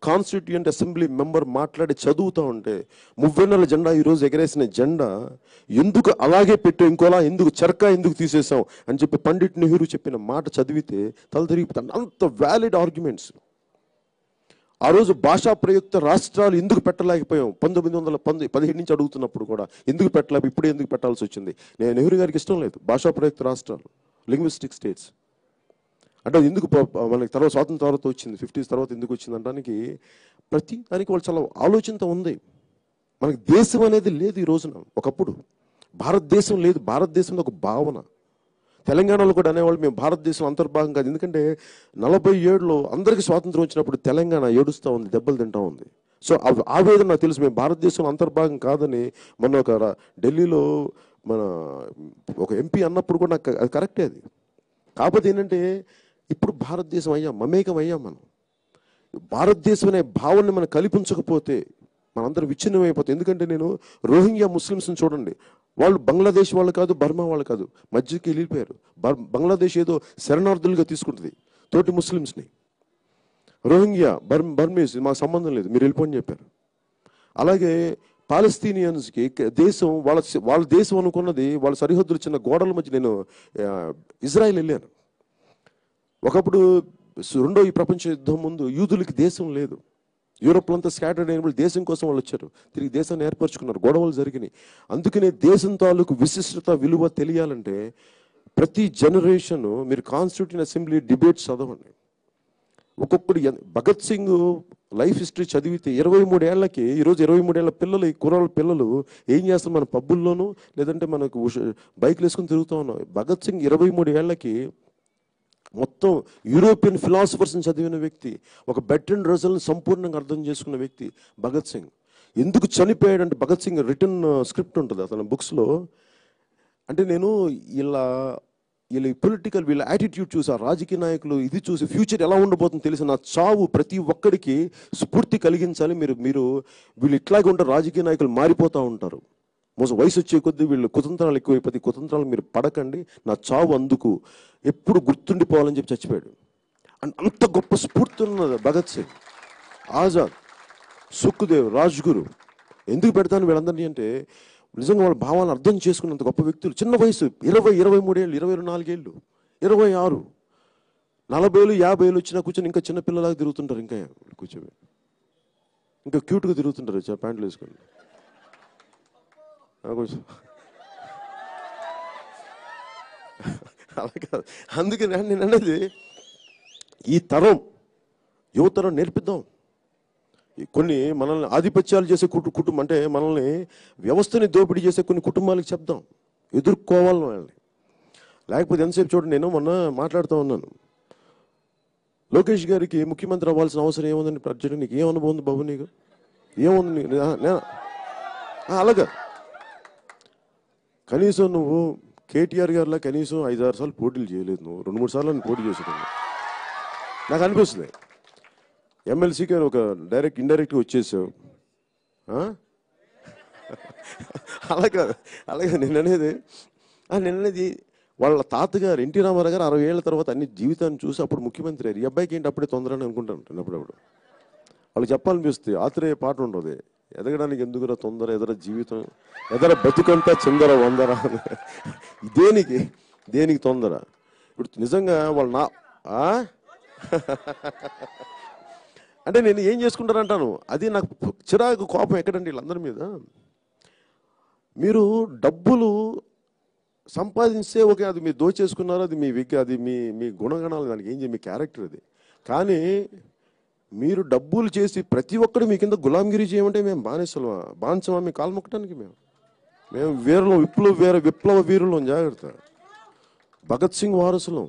కాన్స్టిట్యూయెంట్ అసెంబ్లీ మెంబర్ మాట్లాడి చదువుతూ ఉంటే, మువ్వెన్నెల జెండా ఈరోజు ఎగరేసిన జెండా ఎందుకు అలాగే పెట్టు, ఇంకోలా ఎందుకు చరకా ఎందుకు తీసేసాం అని చెప్పి పండిట్ నెహ్రూ చెప్పిన మాట చదివితే తల తిరిగిపోతాను. అంత వ్యాలిడ్ ఆర్గ్యుమెంట్స్. ఆ రోజు భాషా ప్రయుక్త రాష్ట్రాలు ఎందుకు పెట్టలేకపోయాం 1917 నుంచి అడుగుతున్నప్పుడు కూడా ఎందుకు పెట్టలేము, ఇప్పుడు ఎందుకు పెట్టాల్సి వచ్చింది. నేను నెహ్రూ గారికి ఇష్టం లేదు భాషా ప్రయుక్త రాష్ట్రాలు, లింగ్విస్టిక్ స్టేట్స్ అంటే. ఎందుకు మనకి తర్వాత స్వాతంత్రం తర్వాత వచ్చింది, 50s తర్వాత ఎందుకు వచ్చింది అనడానికి ప్రతి దానికి వాళ్ళు చాలా ఆలోచనతో ఉంది. మనకి దేశం అనేది లేదు ఈ రోజున. ఒకప్పుడు భారతదేశం లేదు, భారతదేశంలో ఒక భావన. తెలంగాణలో కూడా అనేవాళ్ళు మేము భారతదేశం అంతర్భాగం కాదు. ఎందుకంటే 47లో అందరికీ స్వాతంత్రం వచ్చినప్పుడు తెలంగాణ ఏడుస్తూ ఉంది, దెబ్బలు తింటూ ఉంది. సో ఆవేదన నాకు తెలుసు. మేము భారతదేశం అంతర్భాగం కాదని మొన్న ఢిల్లీలో మన ఒక ఎంపీ అన్నప్పుడు కూడా నాకు అది కరెక్టే. అది కాకపోతే ఏంటంటే ఇప్పుడు భారతదేశం అయ్యాం, మమేకం అయ్యాం. మనం భారతదేశం అనే భావాన్ని మనం కల్పించకపోతే మనందరం విచ్ఛిన్నమైపోతాం. ఎందుకంటే నేను రోహింగ్యా ముస్లిమ్స్ని చూడండి, వాళ్ళు బంగ్లాదేశ్ వాళ్ళు కాదు, బర్మా వాళ్ళు కాదు, మధ్యకి వెళ్ళిపోయారు. బంగ్లాదేశ్ ఏదో శరణార్థులుగా తీసుకుంటుంది తోటి ముస్లిమ్స్ని. రోహింగ్యా బర్మీస్ మాకు సంబంధం లేదు, మీరు వెళ్ళిపోని చెప్పారు. అలాగే పాలస్తీనియన్స్కి దేశం వాళ్ళ దేశం అనుకున్నది, వాళ్ళ సరిహద్దులు చిన్న గోడల మధ్య. నేను ఇజ్రాయెల్ వెళ్ళాను ఒకప్పుడు, ఈ ప్రపంచ యుద్ధం ముందు. యూదులకి దేశం లేదు, యూరోప్లో అంతా స్కాటర్డ్ అయినప్పుడు దేశం కోసం వాళ్ళు వచ్చారు, తిరిగి దేశాన్ని ఏర్పరచుకున్నారు, గొడవలు జరిగినాయి. అందుకనే దేశం తాలూకు విశిష్టత విలువ తెలియాలంటే ప్రతి జనరేషన్ మీరు కాన్స్టిట్యూషన్ అసెంబ్లీ డిబేట్స్ చదవండి. ఒక్కొక్కడు భగత్ సింగ్ లైఫ్ హిస్టరీ చదివితే 23 ఏళ్లకి, ఈరోజు 23 ఏళ్ల పిల్లలు, ఈ కుర్రాళ్ళ పిల్లలు ఏం చేస్తారు? మన పబ్బుల్లోనూ లేదంటే మనకు బైక్లు వేసుకొని తిరుగుతూ ఉన్నాం. భగత్ సింగ్ 23 ఏళ్లకి మొత్తం యూరోపియన్ ఫిలాసఫర్స్ని చదివిన వ్యక్తి, ఒక బెర్ట్రాండ్ రస్సెల్ని సంపూర్ణంగా అర్థం చేసుకున్న వ్యక్తి భగత్ సింగ్. ఎందుకు చనిపోయాడంటే భగత్ సింగ్ రిటర్న్ స్క్రిప్ట్ ఉంటుంది అతని బుక్స్లో. అంటే నేను వీళ్ళ పొలిటికల్ వీళ్ళ యాటిట్యూడ్ చూసి, ఆ రాజకీయ నాయకులు ఇది చూసి ఫ్యూచర్ ఎలా ఉండబోతుందో తెలిసి నా చావు ప్రతి ఒక్కడికి స్ఫూర్తి కలిగించాలి. వీళ్ళు ఇట్లాగే ఉంటారు, రాజకీయ నాయకులు మారిపోతూ ఉంటారు. వయసు వచ్చే కొద్దీ వీళ్ళు కుతంత్రాలు ఎక్కువైపోతే కుతంత్రాలు మీరు పడకండి, నా చావు అందుకు ఎప్పుడు గుర్తుండిపోవాలని చెప్పి చచ్చిపోయాడు. అంత గొప్ప స్ఫూర్తి ఉన్నది భగత్ సింగ్, ఆజాద్, సుఖ్దేవ్, రాజ్గురు. ఎందుకు పెడతాను వీళ్ళందరినీ అంటే నిజంగా వాళ్ళ భావాలను అర్థం చేసుకున్నంత గొప్ప వ్యక్తులు. చిన్న వయసు 20-23 ఏళ్ళు, 24 ఏళ్ళు, 26, 40 ఏళ్ళు, 50 ఏళ్ళు వచ్చినా కూర్చొని ఇంకా చిన్న పిల్లలాగా తిరుగుతుంటారు. ఇంకా కూర్చొని ఇంకా క్యూట్గా తిరుగుతుంటారు ప్యాంట్లు వేసుకొని. అలా కాదు. అందుకే నేను అనేది ఈ తరం యువతరం నేర్పిద్దాం. కొన్ని మనల్ని ఆధిపత్యాలు చేసే కుటుంబం అంటే మనల్ని వ్యవస్థని దోపిడీ చేసే కొన్ని కుటుంబాలకు చెప్దాం, ఎదుర్కోవాలని వాళ్ళని. లేకపోతే ఎంతసేపు చూడండి, నేను మొన్న మాట్లాడుతూ ఉన్నాను, లోకేష్ గారికి ముఖ్యమంత్రి అవ్వాల్సిన అవసరం ఏముందని ప్రజలు. నీకు ఏం అనుభవం ఉంది బాబు? నీకు ఏముంది? అలాగా కనీసం నువ్వు కేటీఆర్ గారిలా కనీసం 5-6 సార్లు పోటీలు చేయలేదు. నువ్వు 2-3 సార్లు నేను పోటీ చేసేదాన్ని నాకు అనిపిస్తుంది. ఎమ్మెల్సీకి ఒక ఇండైరెక్ట్గా వచ్చేసావు. అలాగే నేననేది వాళ్ళ తాతగారు ఎన్టీ రామారావు గారు 60 ఏళ్ల తర్వాత అన్ని జీవితాన్ని చూసి అప్పుడు ముఖ్యమంత్రి అయ్యారు. ఈ అబ్బాయికి ఏంటి అప్పుడే తొందర అని అనుకుంటాను అప్పుడప్పుడు. వాళ్ళకి చెప్పాలనిపిస్తుంది, ఆత్రేయ పాట ఉండదు, ఎదగడానికి ఎందుకురా తొందర, ఎదర జీవితం, ఎదర బతుకంతా చిందర వందర. దేనికి తొందర? ఇప్పుడు నిజంగా వాళ్ళు అంటే నేను ఏం చేసుకుంటారంటాను. అది నాకు చిరాకు, కోపం ఎక్కడండి వీళ్ళందరి మీద. మీరు డబ్బులు సంపాదించే ఓకే, అది మీరు దోచేసుకున్నారు, అది అది మీ గుణగణాలు, దానికి ఏం మీ క్యారెక్టర్ అది. కానీ మీరు డబ్బులు చేసి ప్రతి ఒక్కరు మీ కింద గులాంగిరి చేయమంటే మేము బానిసమా మీ కాలు మొక్కడానికి? మేము విప్లవ వీరులం. జాగ్రత్త. భగత్ సింగ్ వారసులం,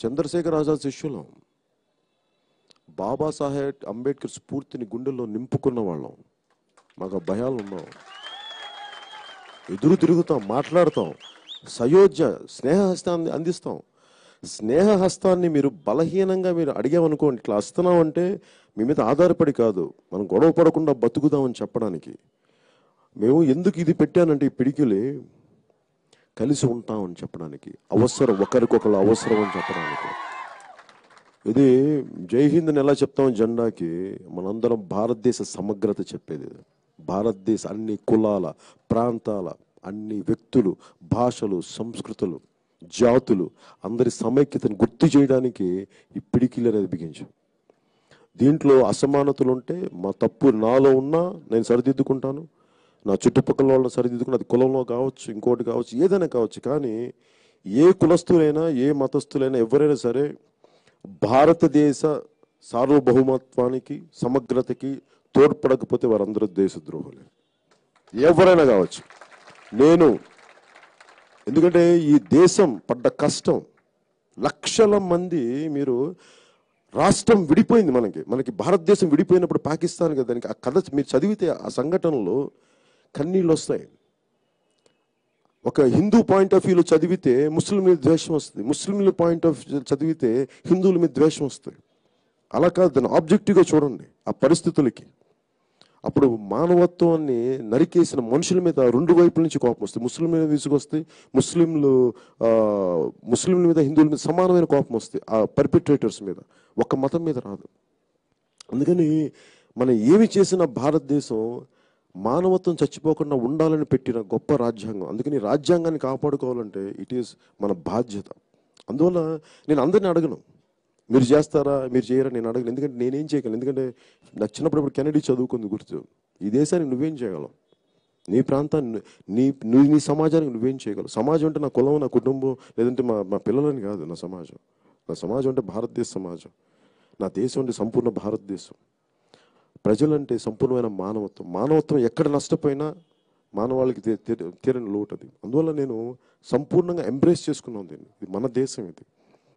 చంద్రశేఖర్ ఆజాద్ శిష్యులం, బాబాసాహెబ్ అంబేద్కర్ స్ఫూర్తిని గుండెల్లో నింపుకున్న వాళ్ళం. మాకు భయాలు ఉన్నాం, ఎదురు తిరుగుతాం, మాట్లాడతాం, సయోధ్య స్నేహహస్తాన్ని అందిస్తాం. స్నేహహస్తాన్ని మీరు బలహీనంగా మీరు అడిగామనుకోండి, ఇట్లా వస్తున్నాం అంటే మీ మీద ఆధారపడి కాదు, మనం గొడవ పడకుండా బతుకుదామని చెప్పడానికి. మేము ఎందుకు ఇది పెట్టానంటే ఈ పిడికిలే కలిసి ఉంటామని చెప్పడానికి, అవసరం, ఒకరికొకరు అవసరం అని చెప్పడానికి. ఇది జై హింద్ని ఎలా చెప్తాం జెండాకి? మనందరం భారతదేశ సమగ్రత చెప్పేది. భారతదేశ అన్ని కులాల, ప్రాంతాల, అన్ని వ్యక్తులు, భాషలు, సంస్కృతులు, జాతులు అందరి సమైక్యతను గుర్తు చేయడానికి ఈ పిడికిలు అనేది బిగించు. దీంట్లో అసమానతలు ఉంటే మా తప్పు నాలో ఉన్నా నేను సరిదిద్దుకుంటాను, నా చుట్టుపక్కల వాళ్ళని సరిదిద్దుకుని, అది కులంలో కావచ్చు, ఇంకోటి కావచ్చు, ఏదైనా కావచ్చు. కానీ ఏ కులస్తులైనా, ఏ మతస్థులైనా, ఎవరైనా సరే భారతదేశ సార్వభౌమత్వానికి, సమగ్రతకి తోడ్పడకపోతే వారందరూ దేశద్రోహులే, ఎవరైనా కావచ్చు. ఎందుకంటే ఈ దేశం పడ్డ కష్టం, లక్షల మంది, మీరు రాష్ట్రం విడిపోయింది. మనకి భారతదేశం విడిపోయినప్పుడు పాకిస్తాన్ కదా, దానికి ఆ కథ మీరు చదివితే ఆ సంఘటనలో కన్నీళ్ళు వస్తాయి. ఒక హిందూ పాయింట్ ఆఫ్ వ్యూలో చదివితే ముస్లిం మీద ద్వేషం వస్తుంది, ముస్లింల పాయింట్ ఆఫ్ చదివితే హిందువుల మీద ద్వేషం వస్తుంది. అలా కాదు, దాన్ని ఆబ్జెక్టివ్గా చూడండి ఆ పరిస్థితులకి. అప్పుడు మానవత్వాన్ని నరికేసిన మనుషుల మీద రెండు వైపుల నుంచి కోపం వస్తుంది. ముస్లిం మీద విసుగొస్తాయి, ముస్లింల మీద హిందువుల మీద సమానమైన కోపం వస్తాయి ఆ పర్పిట్రేటర్స్ మీద, ఒక్క మతం మీద రాదు. అందుకని మనం ఏమి చేసిన భారతదేశం మానవత్వం చచ్చిపోకుండా ఉండాలని పెట్టిన గొప్ప రాజ్యాంగం. అందుకని రాజ్యాంగాన్ని కాపాడుకోవాలంటే ఇట్ ఈస్ మన బాధ్యత. అందువల్ల నేను అందరినీ అడగను మీరు చేస్తారా మీరు చేయరా, నేను అడగను. ఎందుకంటే నేనేం చేయగలను, ఎందుకంటే నాకు చిన్నప్పుడు కెనడీ చదువుకుంది గుర్తు. ఈ దేశానికి నువ్వేం చేయగలవు, నీ ప్రాంతాన్ని నీ సమాజానికి నువ్వేం చేయగలవు. సమాజం అంటే నా కులం, నా కుటుంబం, లేదంటే మా పిల్లలని కాదు. నా సమాజం అంటే భారతదేశ సమాజం, నా దేశం అంటే సంపూర్ణ భారతదేశం. ప్రజలంటే సంపూర్ణమైన మానవత్వం ఎక్కడ నష్టపోయినా మానవాళికి తీరని లోటు అది. అందువల్ల నేను సంపూర్ణంగా ఎంబ్రేస్ చేసుకున్నాను దీన్ని. ఇది మన దేశం ఇది.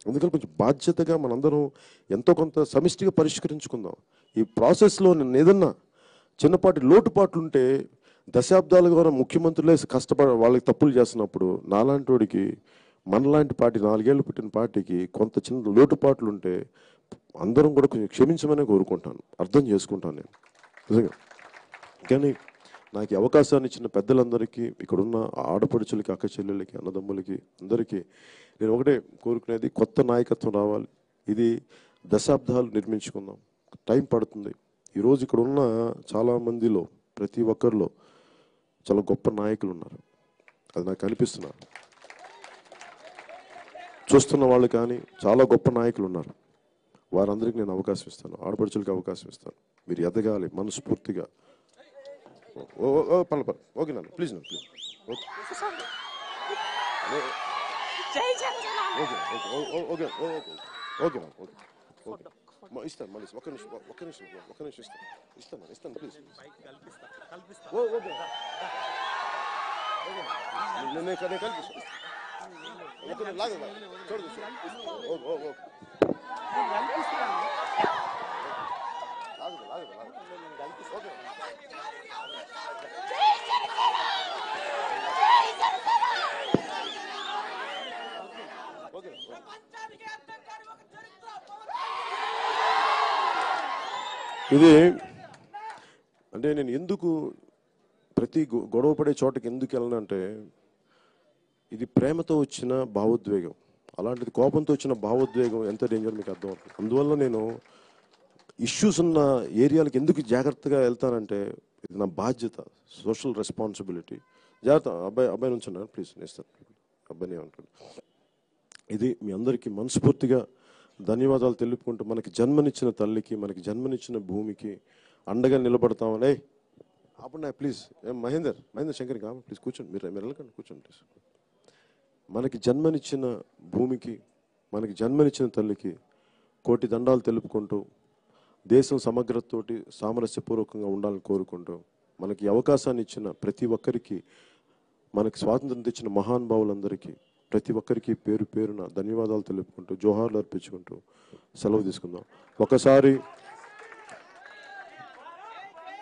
అందుకని కొంచెం బాధ్యతగా మనందరం ఎంతో కొంత సమిష్టిగా పరిష్కరించుకుందాం. ఈ ప్రాసెస్లో నేను ఏదన్నా చిన్నపాటి లోటుపాట్లు ఉంటే దశాబ్దాలుగా ముఖ్యమంత్రులే వాళ్ళకి తప్పులు చేస్తున్నప్పుడు నాలాంటి వాడికి, మనలాంటి పార్టీ 4 ఏళ్ళు పుట్టిన పార్టీకి కొంత చిన్న లోటుపాట్లు ఉంటే అందరం కూడా కొంచెం క్షమించమనే కోరుకుంటాను, అర్థం చేసుకుంటాను నేను నిజంగా. కానీ నాకు ఈ అవకాశాన్ని ఇచ్చిన పెద్దలందరికీ, ఇక్కడున్న ఆడపడుచులకి, అక్క చెల్లెళ్ళకి, అన్నదమ్ములకి అందరికీ నేను ఒకటే కోరుకునేది, కొత్త నాయకత్వం రావాలి. ఇది దశాబ్దాలు నిర్మించుకుందాం, టైం పడుతుంది. ఈరోజు ఇక్కడ ఉన్న చాలామందిలో ప్రతి ఒక్కరిలో చాలా గొప్ప నాయకులు ఉన్నారు, అది నాకు అనిపిస్తున్నారు. చూస్తున్న వాళ్ళు కానీ చాలా గొప్ప నాయకులు ఉన్నారు. వారందరికీ నేను అవకాశం ఇస్తాను, ఆడపడుచులకి అవకాశం ఇస్తాను. మీరు ఎదగాలి మనస్ఫూర్తిగా. ఓకే నాన్న, ప్లీజ్ నాన్న, ప్లీజ్. ఓకే ఇస్తాను, మళ్ళీ ఒక్క నిమిషం ఇస్తాను ప్లీజ్. ఓకే నేను కల్పిస్తాను. ఇది అంటే నేను ఎందుకు ప్రతి గొడవ పడే చోటకి ఎందుకు వెళ్ళనంటే, ఇది ప్రేమతో వచ్చిన భావోద్వేగం. అలాంటిది కోపంతో వచ్చిన భావోద్వేగం ఎంత డేంజర్ మీకు అర్థం అవుతుంది. అందువల్ల నేను ఇష్యూస్ ఉన్న ఏరియాలకు ఎందుకు జాగ్రత్తగా వెళ్తానంటే, ఇది నా బాధ్యత, సోషల్ రెస్పాన్సిబిలిటీ. జాగ్రత్త. అబ్బాయి నుంచి ఉన్నారు ప్లీజ్, నేస్తాను అబ్బాయిని ఏమంటాను. ఇది మీ అందరికీ మనస్ఫూర్తిగా ధన్యవాదాలు తెలుపుకుంటూ, మనకి జన్మనిచ్చిన తల్లికి, మనకి జన్మనిచ్చిన భూమికి అండగా నిలబడతామని. అప్పుడు ప్లీజ్ మహేందర్ శంకర్ కావాలి ప్లీజ్, కూర్చోండి. మీరు వెళ్ళకండి, కూర్చోండి ప్లీజ్. మనకి జన్మనిచ్చిన భూమికి, మనకి జన్మనిచ్చిన తల్లికి కోటి దండాలు తెలుపుకుంటూ, దేశం సమగ్రతతోటి సామరస్యపూర్వకంగా ఉండాలని కోరుకుంటూ, మనకి అవకాశాన్ని ఇచ్చిన ప్రతి ఒక్కరికి, మనకి స్వాతంత్రం తెచ్చిన మహానుభావులందరికీ ప్రతి ఒక్కరికి పేరు పేరున ధన్యవాదాలు తెలుపుకుంటూ, జోహార్లు అర్పించుకుంటూ సెలవు తీసుకుందాం. ఒకసారి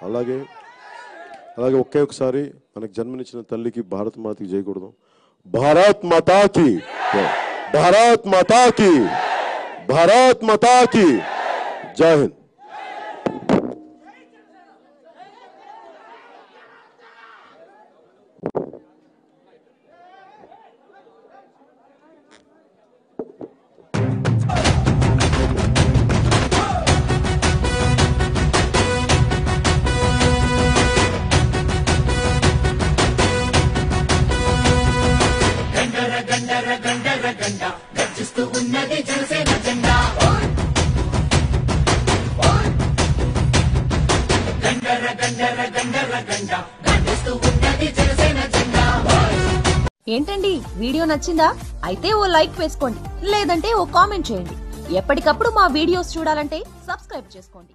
అలాగే ఒకే ఒకసారి మనకి జన్మనిచ్చిన తల్లికి, భారత్ మాతకి జై కొడదాం. భారత్ మాతాకి, భారత్ మాతాకి, భారత్ మాతాకి జై హింద్. ఏంటండి వీడియో నచ్చిందా? అయితే ఓ లైక్ వేసుకోండి, లేదంటే ఓ కామెంట్ చేయండి. ఎప్పటికప్పుడు మా వీడియోస్ చూడాలంటే సబ్స్క్రైబ్ చేసుకోండి.